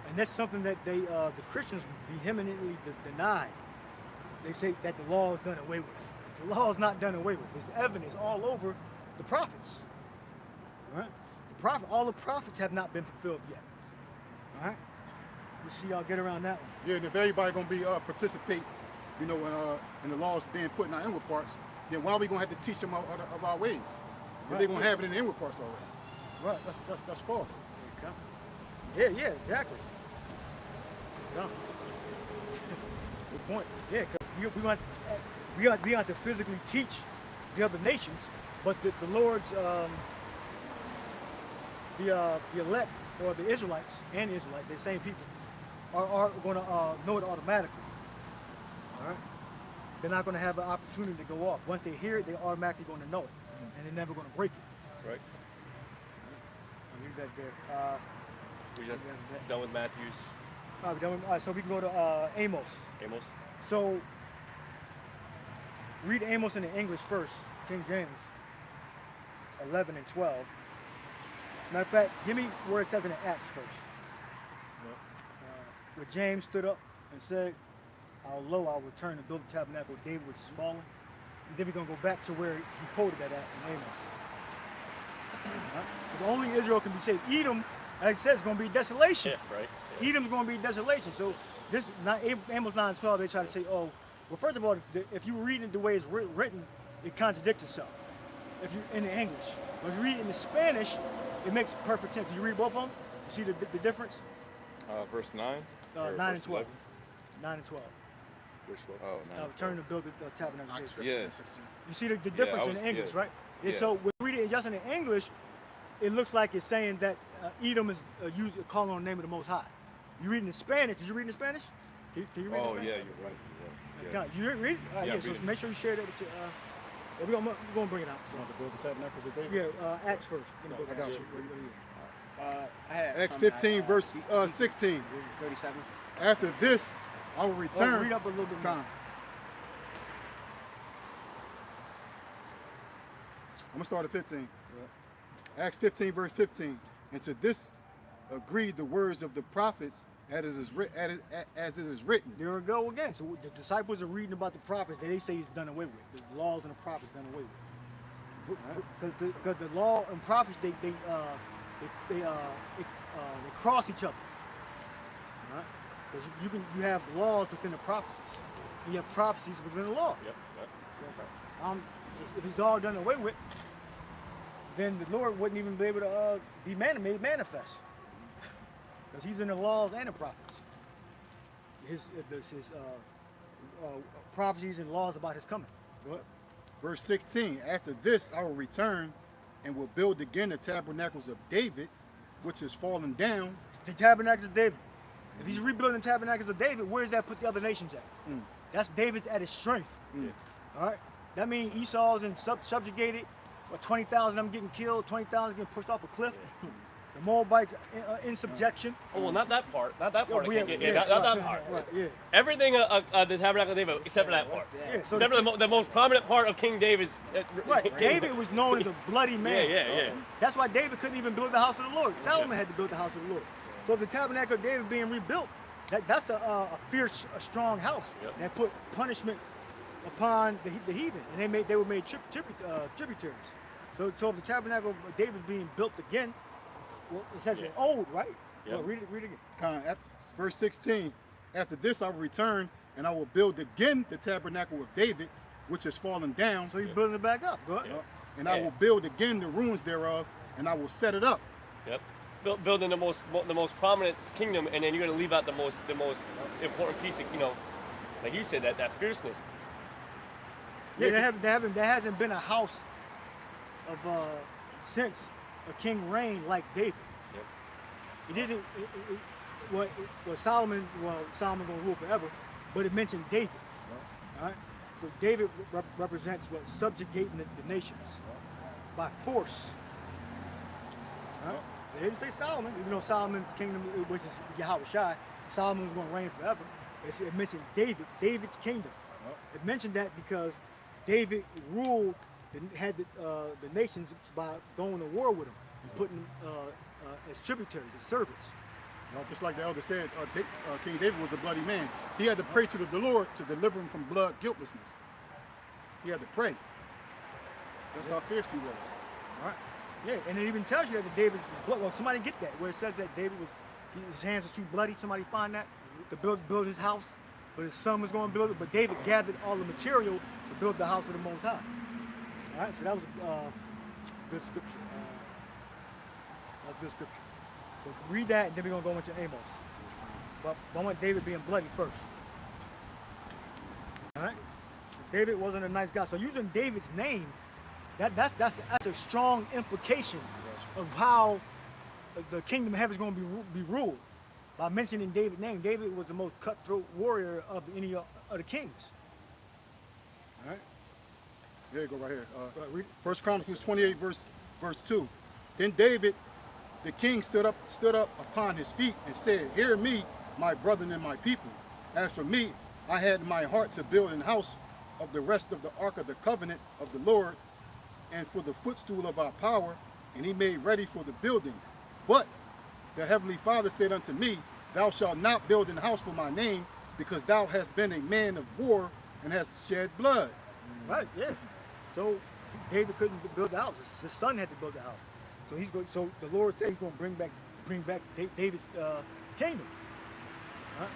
and that's something that the Christians vehemently deny. They say that the law is done away with. The law is not done away with. There's evidence all over the prophets. All right, all the prophets have not been fulfilled yet. All right, let's see y'all get around that one. Yeah, and if everybody gonna be participate, in the laws being put in our inward parts, then why are we gonna have to teach them of our ways? If they're gonna have it in the inward parts already. Right. That's false. Yeah, exactly. Yeah. Good point. Yeah, because we want to physically teach the other nations, but the Lord's the elect, or the Israelites and the Israelites, the same people, are going to know it automatically. All right, they're not going to have an opportunity to go off. Once they hear it, they're automatically going to know it, and they're never going to break it. That's right. I'll leave that there. We just done with Matthew's. All right, so we can go to Amos. Amos. So read Amos in the English first, King James 11 and 12. Matter of fact, give me where it says in the Acts first. Where James stood up and said, I'll return and build the tabernacle of David, which is fallen. And then we're going to go back to where he quoted that at in Amos. Right? Because only Israel can be saved. Edom Like I said, it's going to be desolation. Yeah, right. Yeah. Edom's going to be desolation. So this Amos 9:12, they try to say, oh, well, first of all, if you read it the way it's written, it contradicts itself. If you in the English, but if you read it in the Spanish, it makes perfect sense. Did you read both of them? You see the difference? Verse 9? 9 and 12. 11? 9 and 12. Which one? Oh, 9. Return to build the tabernacle. Yeah. You see the difference in the English, right? Yeah. So when we read it just in the English, it looks like it's saying that Edom is calling on the name of the Most High. You read in the Spanish. Did you read in the Spanish? Can you read? Oh, in yeah, Spanish? you're right. You read? Yeah. So make sure you share that with your. We're gonna bring it out. So. To build the tabernacles of David. Yeah, Acts first. I got you. I had Acts 15, verse 16. 37. After this, I will return. Read up a little bit more. I'm gonna start at 15. Acts 15, verse 15. And to this agreed the words of the prophets as it is written. There we go again. So the disciples are reading about the prophets that they say he's done away with. The laws and the prophets done away with. Because the law and prophets they cross each other. Right? Because you have laws within the prophecies. And you have prophecies within the law. Yep. So, if it's all done away with, then the Lord wouldn't even be able to be made manifest. Because he's in the laws and the prophets. His prophecies and laws about his coming. Go ahead. Verse 16. After this, I will return and will build again the tabernacles of David, which is fallen down. The tabernacles of David. If he's rebuilding the tabernacles of David, where does that put the other nations at? That's David's at his strength. All right? That means Esau's in subjugated, or 20,000 of them getting killed, 20,000 getting pushed off a cliff. The Moabites in subjection. Oh, well, not that part. Not that part. Yeah, Not that part. Right, yeah. Everything the tabernacle of David, except for that part. Yeah, so Except for the most prominent part of King David's. Right. David was known as a bloody man. Yeah. That's why David couldn't even build the house of the Lord. Solomon had to build the house of the Lord. So the tabernacle of David being rebuilt, that's a fierce, a strong house that put punishment upon the heathen, and they were made tributaries. So if the tabernacle of David being built again, well, it's actually old, right? Yep. Well, read it again. Verse 16. After this, I will return and I will build again the tabernacle of David, which has fallen down. So you're building it back up. Go ahead. And I will build again the ruins thereof, and I will set it up. Yep. Building the most prominent kingdom, and then you're gonna leave out the most important piece of, like you said, that fierceness. Yeah, there hasn't been a house of since a king reigned like David. Yep. It didn't. Solomon gonna rule forever, but it mentioned David. All right. So David represents subjugating the nations by force. All right? They didn't say Solomon, even though Solomon's kingdom, which is Yahweh, Solomon was going to reign forever. It mentioned David's kingdom. It mentioned that because David ruled, had the nations by going to war with them and putting them as tributaries, as servants. Just like the elder said, King David was a bloody man. He had to pray to the Lord to deliver him from blood guiltlessness. He had to pray. That's how fierce he was. All right. Yeah, and it even tells you that David was blood. Well, somebody get that where it says that David his hands were too bloody. Somebody find that to build his house, but his son was going to build it. But David gathered all the material to build the house of the Most High. All right, so that was good scripture. That's good scripture. So read that, and then we're gonna go into Amos. But I want David being bloody first. All right. David wasn't a nice guy, so using David's name. That's a strong implication of how the kingdom of heaven is going to be ruled. By mentioning David's name, David was the most cutthroat warrior of any of the kings. All right. Yeah, go right here. First Chronicles 28, verse 2. Then David, the king, stood up upon his feet and said, "Hear me, my brethren and my people. As for me, I had in my heart to build an house of the rest of the ark of the covenant of the Lord, and for the footstool of our power, and he made ready for the building. But the heavenly Father said unto me, Thou shalt not build an house for my name, because thou hast been a man of war and hast shed blood." Right, yeah. So David couldn't build the house. His son had to build the house. So the Lord said he's going to bring back bring back David's kingdom. Right?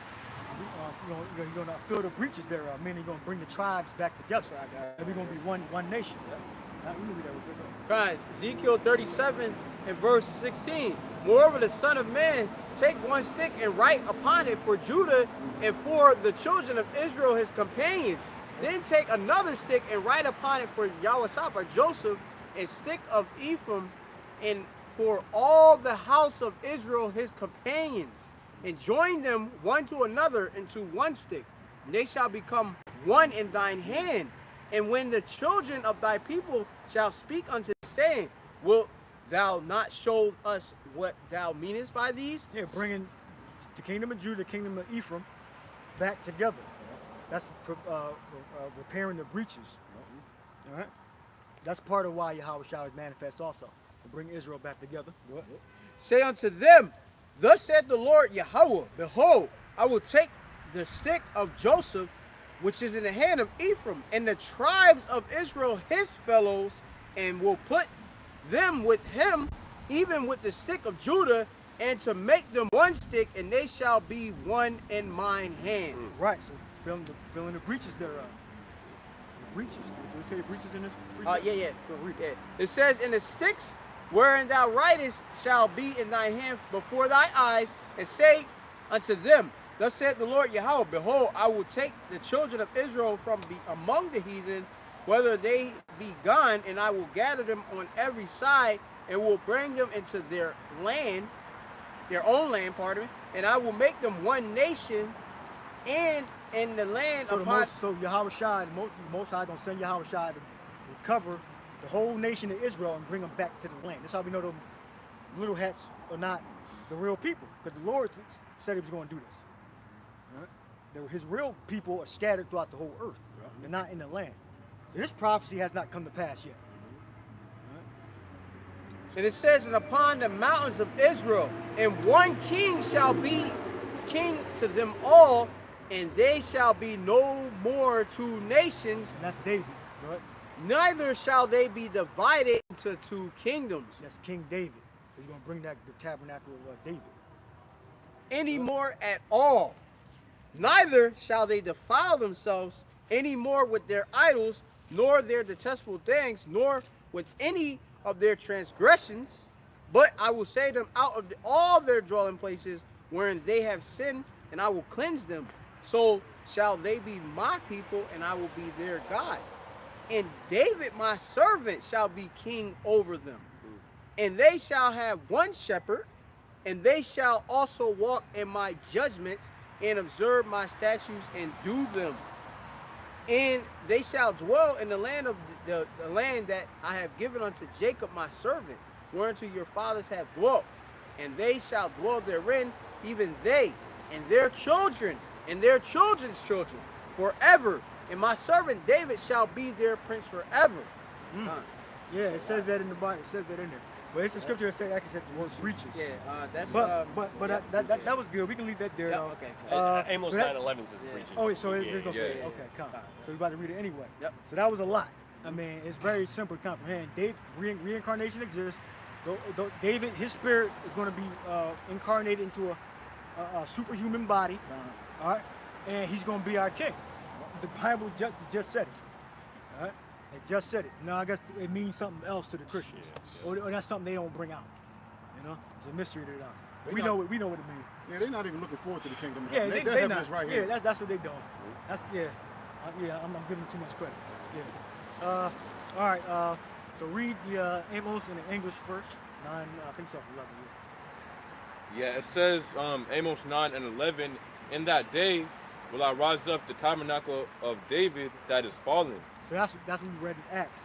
You're going to fill the breaches there, meaning you're going to bring the tribes back together. And we're going to be one nation. Yeah. We read that real quick. Right. Ezekiel 37 and verse 16. Moreover, the Son of Man, take one stick and write upon it for Judah and for the children of Israel, his companions. Then take another stick and write upon it for Yahweh or Joseph, and stick of Ephraim, and for all the house of Israel, his companions. And join them one to another into one stick. And they shall become one in thine hand. And when the children of thy people shall speak unto thee, saying, wilt thou not show us what thou meanest by these? Yeah, bringing the kingdom of Judah, the kingdom of Ephraim back together. That's for repairing the breaches. All right? That's part of why Yahweh shall manifest also, to bring Israel back together. Say unto them, thus said the Lord Yahweh, behold, I will take the stick of Joseph, which is in the hand of Ephraim, and the tribes of Israel, his fellows, and will put them with him, even with the stick of Judah, and to make them one stick, and they shall be one in mine hand. Right, so filling the breaches thereof. The breaches. Do we say breaches in this? Yeah. Go read it. Yeah. It says, and the sticks wherein thou writest shall be in thy hand before thy eyes, and say unto them, thus said the Lord Yahweh, behold, I will take the children of Israel from among the heathen, whether they be gone, and I will gather them on every side, and will bring them into their land, their own land, pardon me, and I will make them one nation, and in the land upon... So Yahweh Shai, the Most High, going to send Yahweh Shai to recover the whole nation of Israel and bring them back to the land. That's how we know them little hats are not the real people, because the Lord said he was going to do this. Right? His real people are scattered throughout the whole earth. Right? They're not in the land. So this prophecy has not come to pass yet. Right? And it says, and upon the mountains of Israel, and one king shall be king to them all, and they shall be no more two nations. And that's David, right? Neither shall they be divided into two kingdoms. That's King David. He's going to bring back the tabernacle of David. Any more at all. Neither shall they defile themselves any more with their idols, nor their detestable things, nor with any of their transgressions. But I will save them out of all their dwelling places wherein they have sinned, and I will cleanse them. So shall they be my people, and I will be their God. And David my servant shall be king over them. And they shall have one shepherd, and they shall also walk in my judgments, and observe my statutes, and do them. And they shall dwell in the land of the land that I have given unto Jacob my servant, whereunto your fathers have dwelt. And they shall dwell therein, even they, and their children, and their children's children, forever. And my servant David shall be their prince forever. Yeah, it says that in the Bible. It says that in there. But it's the scripture that actually said the word breaches. Yeah, that's. But that was good. We can leave that there. Yep, okay. Amos 9:11 says breaches. Oh, so it's going to say yeah. okay, come. So we're about to read it anyway. Yep. So that was a lot. I mean, it's very simple to comprehend. Reincarnation exists. David, his spirit is going to be incarnated into a superhuman body. All right, and he's going to be our king. The Bible just said it. All right, it just said it. Now I guess it means something else to the Christians, or that's something they don't bring out. You know, it's a mystery to them. We know what it means. Yeah, they're not even looking forward to the kingdom. Yeah, they're not. this right here. Yeah, that's what they're doing. That's I'm giving them too much credit. Yeah. All right. So read the Amos in the English first. 9, I think so. 11. Yeah, it says Amos 9:11. In that day will I rise up the tabernacle of David that is fallen. So that's what we read in Acts.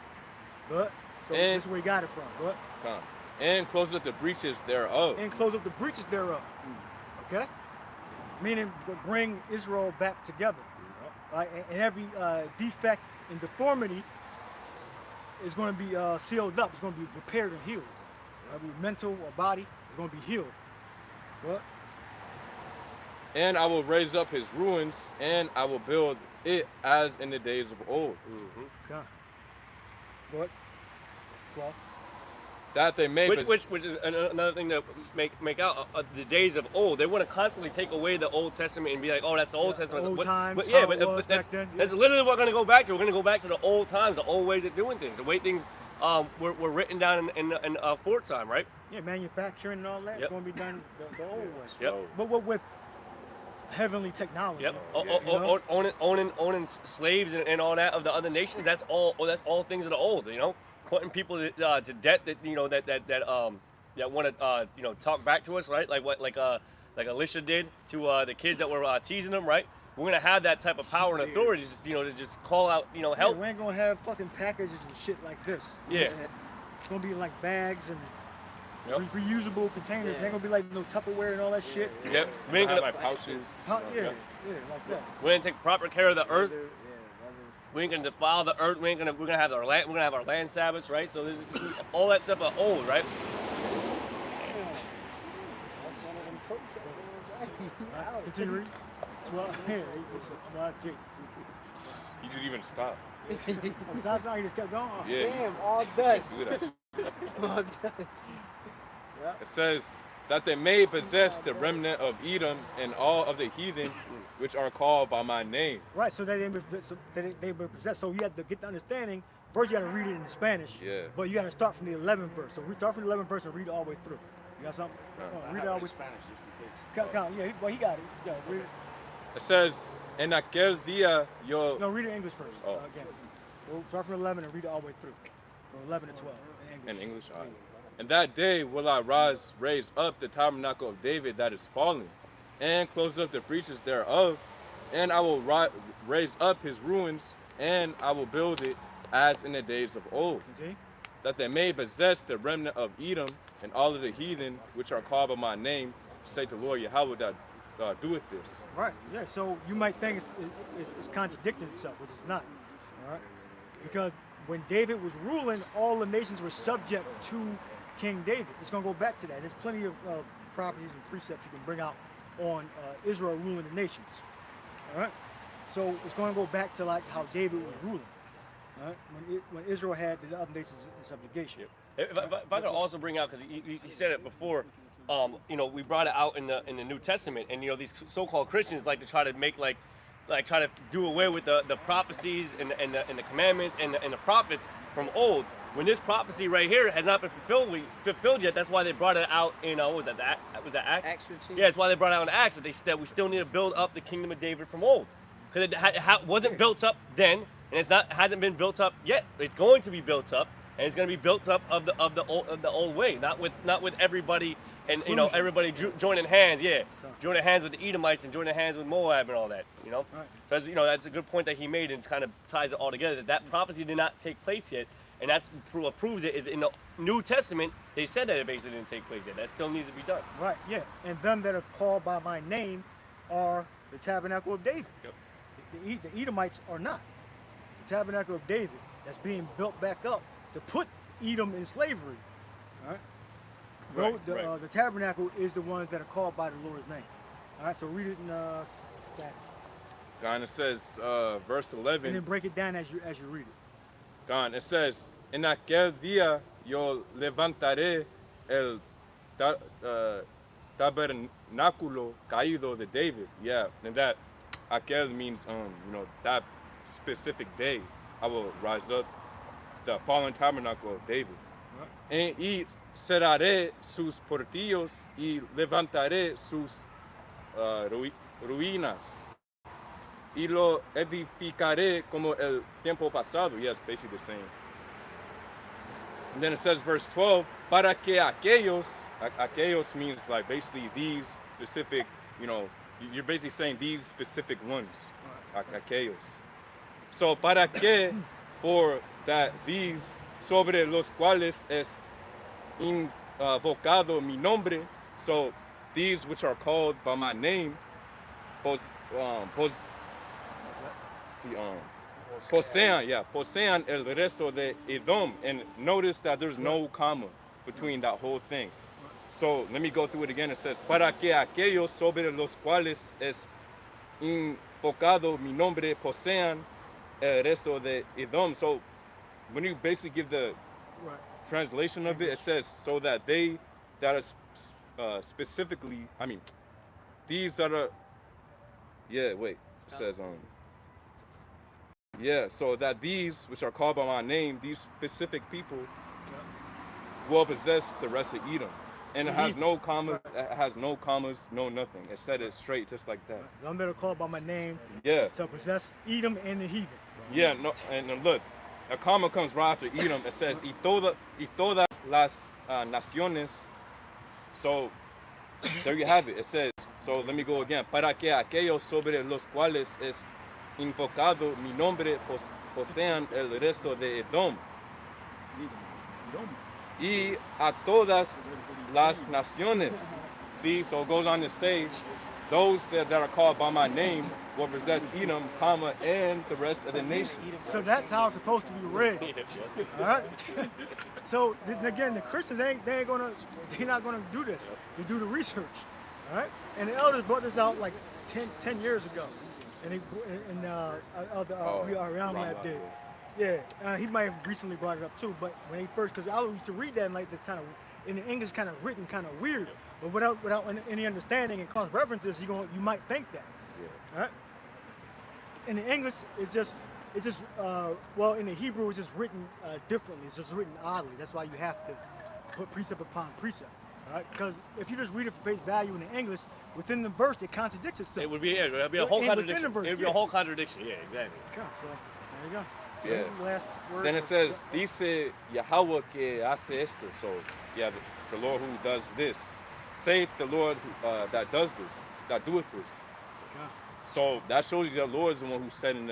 But so this is where he got it from. But and close up the breaches thereof. And close up the breaches thereof. Okay? Meaning bring Israel back together. Right? And every defect and deformity is going to be sealed up. It's going to be repaired and healed. Every mental or body is going to be healed. What? And I will raise up his ruins, and I will build it as in the days of old. Okay. What? 12. That they made. Which is another thing to make out. The days of old, they want to constantly take away the Old Testament and be like, oh, that's the Old Testament. Old times, but yeah, how it was back then. That's literally what we're going to go back to. We're going to go back to the old times, the old ways of doing things, the way things were written down in Fort time, right? Yeah, manufacturing and all that. It's going to be done the old way. Yep. But with heavenly technology. Yep. Owning slaves and all that of the other nations. That's all things of the old. You know, putting people to debt that that want to talk back to us, right? Like Elisha did to the kids that were teasing them, right? We're gonna have that type of power and authority, to just call out, help. Yeah, we ain't gonna have fucking packages and shit like this. Yeah. It's gonna be like bags and reusable containers. They ain't gonna be like no Tupperware and all that shit. Yep. We ain't gonna like pouches. Yeah, like that. We're gonna take proper care of the earth. We ain't gonna defile the earth. We're gonna have our land. We're gonna have our land Sabbaths, right? So there's all that stuff are old, right? Continue reading. You didn't even stop. That's how you just kept going. Yeah. Damn, all dust. Do that. All dust. It says that they may possess the remnant of Edom and all of the heathen which are called by my name. Right, so they were possessed. So you had to get the understanding. First, you got to read it in Spanish. Yeah. But you got to start from the 11th verse. So we start from the 11th verse and read it all the way through. You got something? Read it all the way. Spanish just in case. Count. Yeah, he got it. Yeah, read it. It says, en aquel día yo... No, read it in English first. Oh. Again. We'll start from 11 and read it all the way through. From 11 to 12 in English. All right. And that day will I raise up the tabernacle of David that is fallen, and close up the breaches thereof, and I will raise up his ruins, and I will build it as in the days of old, that they may possess the remnant of Edom and all of the heathen which are called by my name, say the Lord Yahweh that doeth this. Right, yeah, so you might think it's contradicting itself, which is not, all right? Because when David was ruling, all the nations were subject to King David. It's going to go back to that. There's plenty of properties and precepts you can bring out on Israel ruling the nations, all right? So it's going to go back to like how David was ruling, all right? When Israel had the other nations in subjugation. If I could also bring out, because he said it before, we brought it out in the New Testament, and these so-called Christians like to try to make try to do away with the prophecies and the commandments and the prophets from old. When this prophecy right here has not been fulfilled yet, that's why they brought it out in what was that? Was that Acts? Acts 15. Yeah, that's why they brought it out in Acts. That we still need to build up the kingdom of David from old, because it wasn't built up then, and hasn't been built up yet. It's going to be built up, and it's going to be built up of the old way, not with everybody and everybody joining hands. Yeah, joining hands with the Edomites and joining hands with Moab and all that. Right. So that's a good point that he made, and it kind of ties it all together. That prophecy did not take place yet. And that's what proves it is in the New Testament, they said that it basically didn't take place yet. That still needs to be done. Right, yeah. And them that are called by my name are the tabernacle of David. Yep. The Edomites are not. The tabernacle of David that's being built back up to put Edom in slavery. All right? The tabernacle is the ones that are called by the Lord's name. All right, so read it in Spanish. And it says, verse 11. And then break it down as you read it. God, it says, en aquel día yo levantaré el tabernáculo caído de David. Yeah, and that aquel means, that specific day I will rise up the fallen tabernacle of David. Right. Y cerraré sus portillos y levantaré sus ruinas. Y lo edificaré como el tiempo pasado. Yes, basically the same. And then it says verse 12, para que aquellos means like basically these specific, you're basically saying these specific ones, aquellos. So para que, for that these, sobre los cuales es invocado mi nombre, so these which are called by my name, posean el resto de Edom. And notice that there's no comma between that whole thing. So let me go through it again. It says, para que aquellos sobre los cuales es invocado mi nombre posean el resto de Edom. So when you basically give the translation of it says, so that they that are specifically, I mean, these that are, it says, so that these which are called by my name, these specific people will possess the rest of Edom. And it has no commas, no nothing. It said it straight, just like that. Them that are called by my name, Yeah. to possess Edom and the heathen. Yeah, no, and look, a comma comes right after Edom. It says, y todas las naciones. So, there you have it. It says, so let me go again. Para que aquellos sobre los cuales es invocado mi nombre posean el resto de Edom. Y a todas las naciones. See, so it goes on to say, those that are called by my name will possess Edom, comma, and the rest of the nations. So that's how it's supposed to be read. All right. So again, the Christians they're not gonna do this. They do the research. All right. And the elders brought this out like 10 years ago, and Around that did. Yeah, he might have recently brought it up too. But when he first, because I used to read that and like this kind of in the English, kind of written, kind of weird, but without any understanding and cross references, you might think that. Yeah. All right. In the English, it's just well, in the Hebrew, it's just written differently. It's just written oddly. That's why you have to put precept upon precept. All right. Because if you just read it for face value in the English, within the verse, it contradicts itself. It would be a whole contradiction. It would be a whole contradiction. Yeah, exactly. Okay, so there you go. Yeah. Last word. Then it says, dice Yahweh que hace esto. So, yeah, the Lord who does this. Say the Lord that does this, that doeth this. Okay. So that shows you the Lord is the one who's setting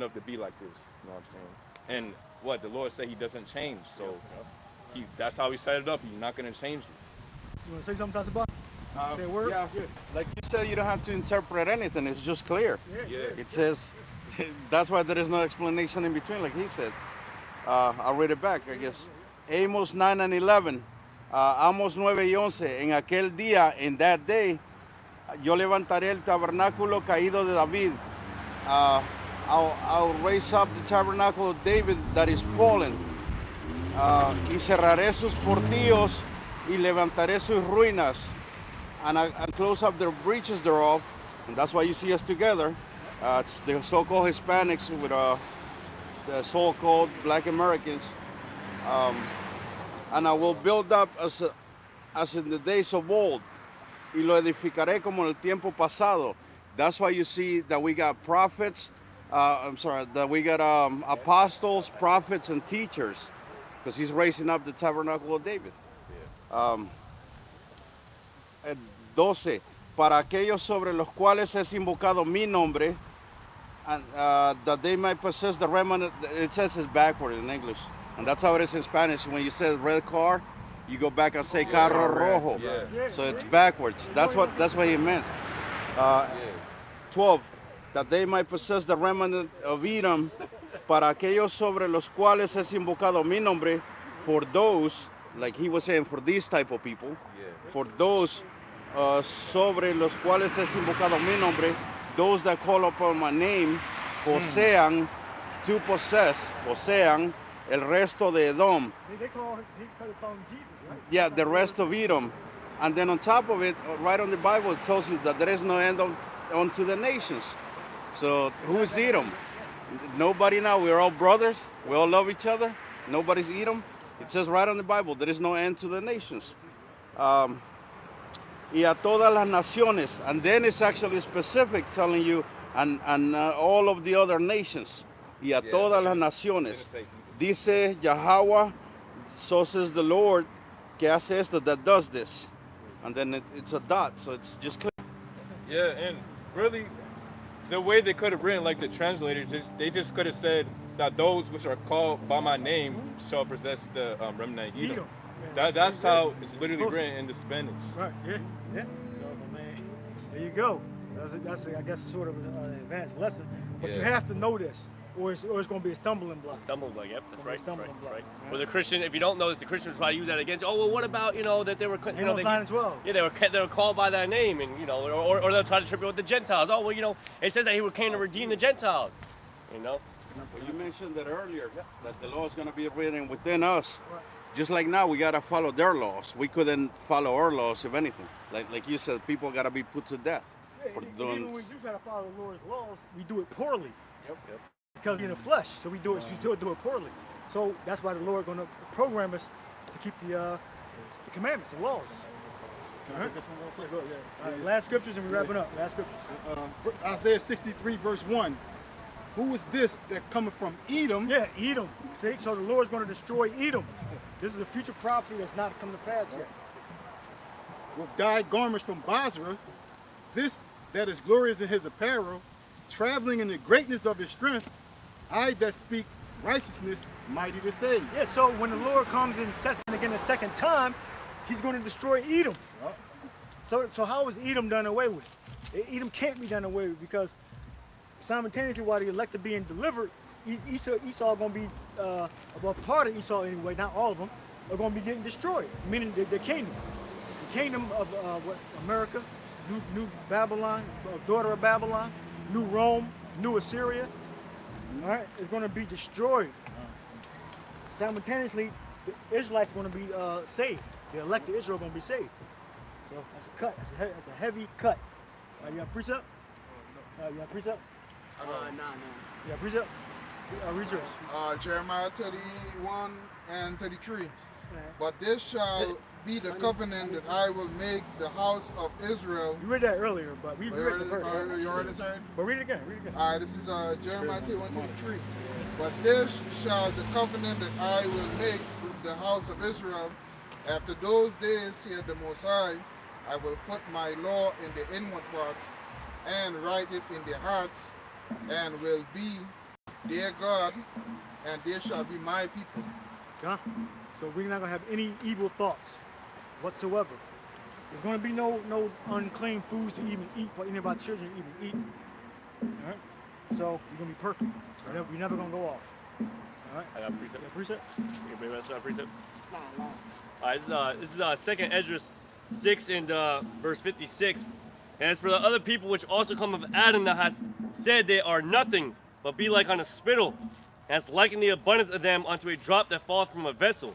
up to be like this. You know what I'm saying? And what the Lord said, He doesn't change. So that's how He set it up. He's not going to change it. You want to say something, Dabaq? Say a word? Yeah, like you said, you don't have to interpret anything. It's just clear. Yeah. It says, that's why there is no explanation in between, like he said. I'll read it back, I guess. Amos 9 and 11. Amos 9 y 11. En aquel día, in that day, yo levantaré el tabernáculo caído de David. I'll raise up the tabernacle of David that is fallen. Y cerraré sus portillos y levantaré sus ruinas. And I close up the breaches thereof. And that's why you see us together. It's the so-called Hispanics with the so-called Black Americans. And I will build up as in the days of old. Y lo edificaré como en el tiempo pasado. That's why you see that we got prophets, that we got apostles, prophets, and teachers. Because he's raising up the tabernacle of David. 12. Para aquellos sobre los cuales es invocado mi nombre, and that they might possess the remnant. It says it's backward in English, and that's how it is in Spanish. When you say red car, you go back and say carro rojo. So it's backwards. That's what he meant. 12. That they might possess the remnant of Edom, para aquellos sobre los cuales es invocado mi nombre, for those, like he was saying, for these type of people, for those sobre los cuales es invocado mi nombre, those that call upon my name, posean, to posean el resto de Edom. They call him Jesus, right? Yeah, the rest of Edom. And then on top of it, right on the Bible, it tells you that there is no end unto the nations. So who's Edom? Nobody now. We're all brothers. We all love each other. Nobody's Edom. It says right on the Bible, there is no end to the nations. Y a todas las naciones. And then it's actually specific, telling you, and all of the other nations. Y a todas las naciones. Dice Yahweh, so says the Lord, que hace esto, that does this. And then it's a dot, so it's just clear. Yeah, and really, the way they could have written, like the translators, they just could have said that those which are called by my name shall possess the remnant Edom. That's how it's literally written in the Spanish. Right, yeah. So, man, there you go. That's I guess, sort of an advanced lesson. But you have to know this, or it's going to be a stumbling block. Stumbling block, yep, that's right. Well, the Christian, if you don't know this, the Christians try to use that against. Oh, well, what about that they were, Amos 9 and 12. Yeah, they were called by that name, and or they'll try to trip it with the Gentiles. Oh, well, it says that he came to redeem the Gentiles. Well, you mentioned that earlier, that the law is going to be written within us. Just like now, we gotta follow their laws. We couldn't follow our laws, if anything. Like you said, people gotta be put to death. Yeah, for even doing. when we do try to follow the Lord's laws, we do it poorly. Yep. Because we're in the flesh, so we do it poorly. So that's why the Lord going to program us to keep the commandments, the laws. Can I get this one real quick? Go ahead. All right, last scriptures and we wrapping up. Last scriptures. Isaiah 63 verse 1. Who is this that cometh from Edom? Yeah, Edom. See, so the Lord's going to destroy Edom. This is a future prophecy that's not come to pass yet. With dyed garments from Basra, this that is glorious in his apparel, traveling in the greatness of his strength, I that speak righteousness, mighty to save. Yeah, so when the Lord comes and sets it again a second time, he's going to destroy Edom. So how is Edom done away with? Edom can't be done away with because simultaneously while the elect are being delivered, Esau going to be, well, part of Esau anyway, not all of them, are going to be getting destroyed, meaning the kingdom. The kingdom of America, new Babylon, daughter of Babylon, new Rome, new Assyria, all right, is going to be destroyed. Simultaneously, the Israelites are going to be saved. The elected Israel are going to be saved. So that's a cut. That's a heavy cut. You got precept? You got precept? No. You got precept? Read yours. Jeremiah 31 and 33. But this shall be the covenant that I will make the house of Israel. You read that earlier, but we read the verse. You already said? But read it again. Read it again. All right, this is Jeremiah 31, 23. But this shall the covenant that I will make with the house of Israel. After those days, saith the Most High, I will put my law in the inward parts and write it in their hearts, and will be their God, and they shall be my people. Huh? So we're not going to have any evil thoughts whatsoever. There's going to be no unclean foods to even eat for any of our children to even eat. All right? So you're going to be perfect. You're never going to go off. All right? I got a precept. You got a precept? Anybody else got a precept? No. All right, this is 2nd Esdras 6 and verse 56. And as for the other people which also come of Adam that has said they are nothing, but be like on a spittle, and has likened the abundance of them unto a drop that falleth from a vessel.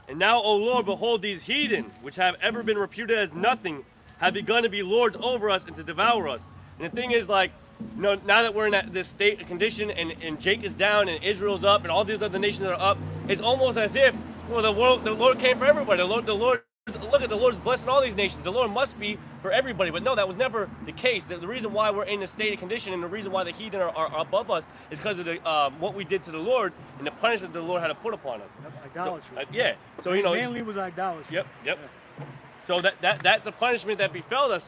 And now, O Lord, behold, these heathen, which have ever been reputed as nothing, have begun to be lords over us and to devour us. And the thing is, like, you know, now that we're in this state of condition, and Jake is down, and Israel's up, and all these other nations are up, it's almost as if, well, the Lord came for everybody. The Lord, look at the Lord's blessing all these nations. The Lord must be for everybody. But no, that was never the case. The reason why we're in this state of condition and the reason why the heathen are above us is because of the what we did to the Lord and the punishment the Lord had to put upon us. Idolatry. So, yeah. So, you know. Mainly was idolatry. Yep. Yeah. So that's the punishment that befallen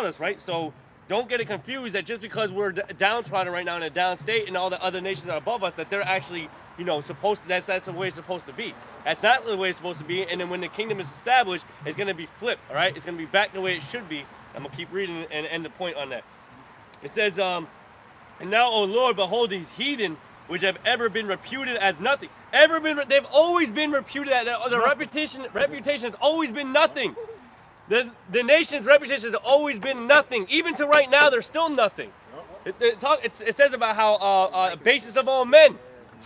us, right? So don't get it confused that just because we're downtrodden right now in a down state and all the other nations are above us, that they're actually, you know, supposed to, that's the way it's supposed to be. That's not the way it's supposed to be. And then when the kingdom is established, it's going to be flipped, all right? It's going to be back the way it should be. I'm going to keep reading and end the point on that. It says, and now, O Lord, behold these heathen, which have ever been reputed as nothing. They've always been reputed as, their reputation has always been nothing. The nation's reputation has always been nothing. Even to right now, they're still nothing. It says about how basis of all men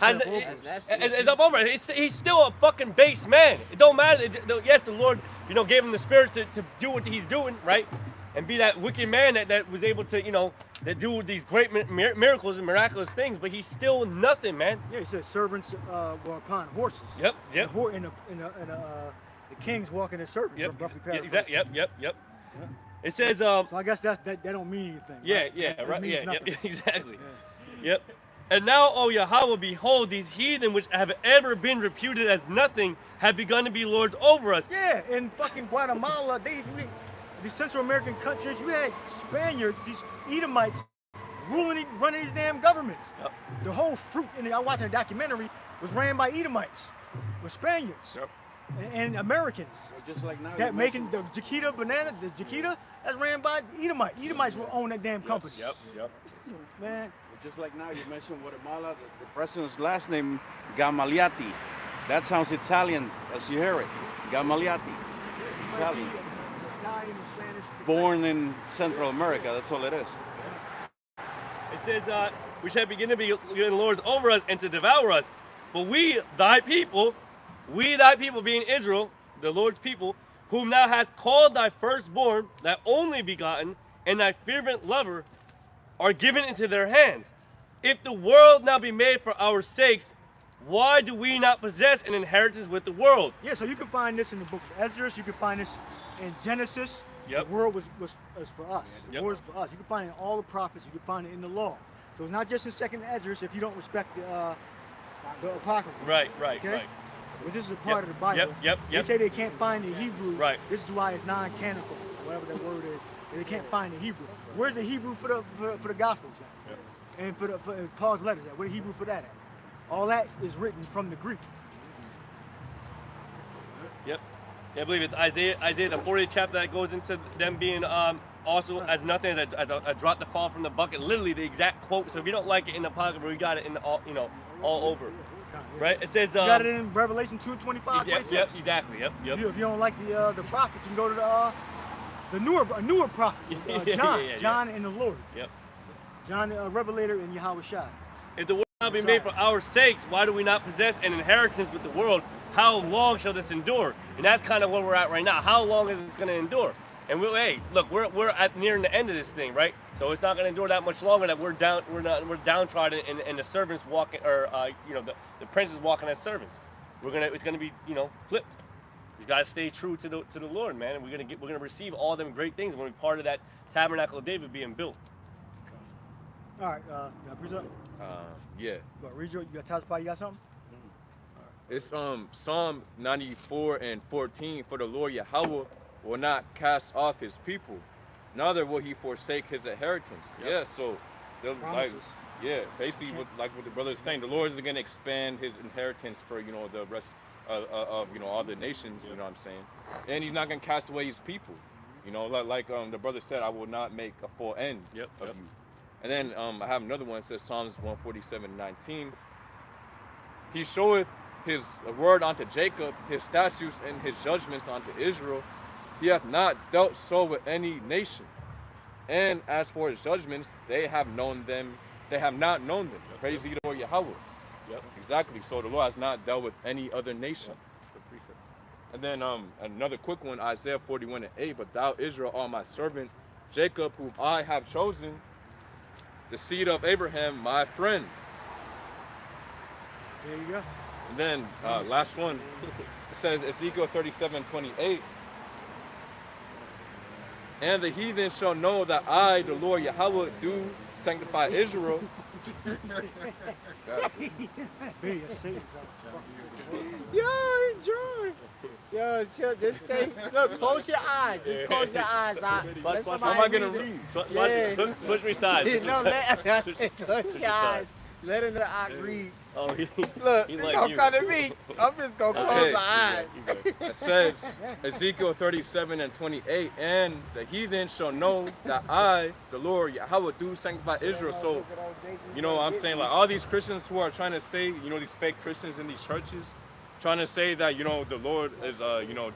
is up over. He's still a fucking base man. It don't matter. Yes, the Lord, you know, gave him the spirit to do what he's doing, right? And be that wicked man that was able to, you know, that do these great miracles and miraculous things, but he's still nothing, man. Yeah, he said servants were upon horses. Yep. The kings walking as servants. Yep. Roughly Exactly. Yep. Yeah. It says. So I guess that don't mean anything. Yeah. That Right. means Yeah. nothing. Exactly. Yeah. Yep. And now, O Yahweh, behold, these heathen which have ever been reputed as nothing have begun to be lords over us. Yeah, in fucking Guatemala, these Central American countries, you had Spaniards, these Edomites, running these damn governments. Yep. The whole fruit, I was watching a documentary, was ran by Edomites, with Spaniards. Yep. And Americans. Just like now. That making the Chiquita banana, that's ran by Edomites. Edomites will own that damn company. Yep. Man. Just like now, you mentioned Guatemala, the president's last name, Gamaliati. That sounds Italian as you hear it. Gamaliati. Italian. Italian and Spanish. Born in Central America, that's all it is. It says, we shall begin to be lords over us and to devour us. But we, thy people, We thy people, being Israel, the Lord's people, whom thou hast called thy firstborn, thy only begotten, and thy fervent lover, are given into their hands. If the world now be made for our sakes, why do we not possess an inheritance with the world? Yeah, so you can find this in the book of Ezra. You can find this in Genesis. Yep. The world was for us. The Yep. world is for us. You can find it in all the prophets. You can find it in the law. So it's not just in Second Ezra if you don't respect the Apocrypha. Right. Okay? But this is a part of the Bible. Yep. They say they can't find the Hebrew. Right. This is why it's non-canonical, whatever that word is. They can't find the Hebrew. Where's the Hebrew for the Gospels at? Yep. And for Paul's letters at? Where's the Hebrew for that at? All that is written from the Greek. Yep. Yeah, I believe it's Isaiah the 40th chapter that goes into them being also as nothing as a drop to fall from the bucket. Literally the exact quote. So if you don't like it in the Apocrypha, we got it in the all over. Right? It says. You got it in Revelation 2:25. Yep. Exactly. Yep. If you don't like the prophets, you can go to the newer prophet, John. Yeah. John and the Lord. Yep. John the Revelator and Yahweh Shai. If the world not be made for our sakes, why do we not possess an inheritance with the world? How long shall this endure? And that's kind of where we're at right now. How long is this going to endure? And we're at nearing the end of this thing, right? So it's not going to endure that much longer. That we're downtrodden, and the servants walking, or the princes walking as servants. It's gonna be flipped. You got to stay true to the Lord, man. And we're gonna receive all them great things. We're gonna be part of that tabernacle of David being built. All right, present. Yeah. Read you got Tazpah, you got something? It's Psalm 94 and 14. For the Lord Yahweh will not cast off his people, neither will he forsake his inheritance. Yep. Yeah, so basically what the brother is saying, the Lord is going to expand his inheritance for the rest of all the nations. You know what I'm saying? And he's not going to cast away his people. Like the brother said, I will not make a full end of you. And then I have another one. It says Psalms 147:19. He showeth his word unto Jacob, his statutes and his judgments unto Israel. He hath not dealt so with any nation. And as for his judgments, they have not known them. Praise ye the Lord Yahweh. Yep. Exactly. So the Lord has not dealt with any other nation. And then another quick one, Isaiah 41:8. But thou, Israel, art my servant, Jacob, whom I have chosen, the seed of Abraham, my friend. There you go. And then last one, it says Ezekiel 37:28. And the heathen shall know that I, the Lord Yahweh, do sanctify Israel. Yo, enjoy. Yo, chill. Just stay. Look, close your eyes. Just close your eyes. Let How am I gonna read? Switch me sides. No, close your eyes. Let another eye read. Oh, look, he don't come to me. I'm just gonna close my eyes. It says Ezekiel 37:28, and the heathen shall know that I, the Lord Yahweh, do sanctify Israel. So, I'm saying, like, all these Christians who are trying to say, these fake Christians in these churches, trying to say that, the Lord is,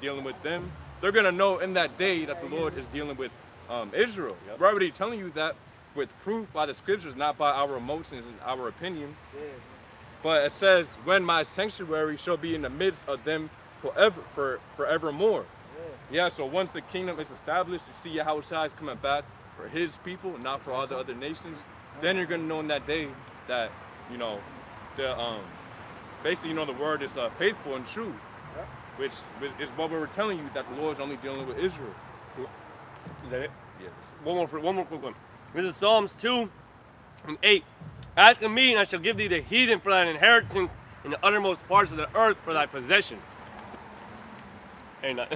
dealing with them, they're gonna know in that day that the Lord is dealing with Israel. Yep. We're already telling you that with proof by the scriptures, not by our emotions and our opinion. Yeah. But it says, when my sanctuary shall be in the midst of them forevermore. Yeah, so once the kingdom is established, you see Yahweh Shai is coming back for his people, not for all the other nations. Then you're going to know in that day that, basically, the word is faithful and true, which is what we were telling you, that the Lord is only dealing with Israel. Is that it? Yes. One more quick one. This is Psalms 2:8. Ask of me, and I shall give thee the heathen for thine inheritance, in the uttermost parts of the earth for thy possession. Ain't that?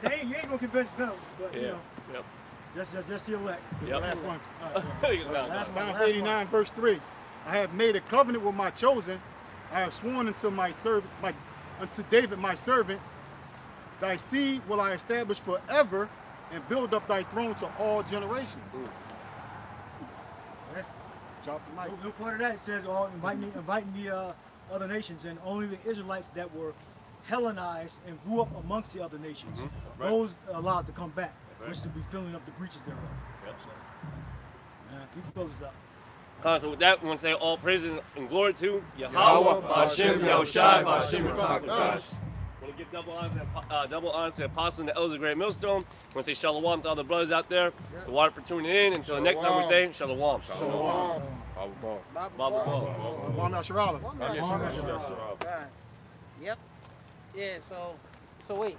You ain't gonna convince them, but Yep. Just the elect. This is the last one. Last Psalms one. 89, verse 3. I have made a covenant with my chosen. I have sworn unto unto David my servant. Thy seed will I establish forever, and build up thy throne to all generations. Drop the mic. No part of that. It says, inviting the other nations, and only the Israelites that were Hellenized and grew up amongst the other nations, those allowed to come back, which to be filling up the breaches thereof. Yep. So, we can close this up. So with that, we want to say all praise and glory to Yahweh, Hashem, Yahushai, Hashem, Rakakash. Want to give double honors to the apostles and the elders of Great Millstone. Want to say shalom to all the brothers out there. The water for tuning in. Until the next time we say shalom. Shalom. Yep. Yeah, so wait.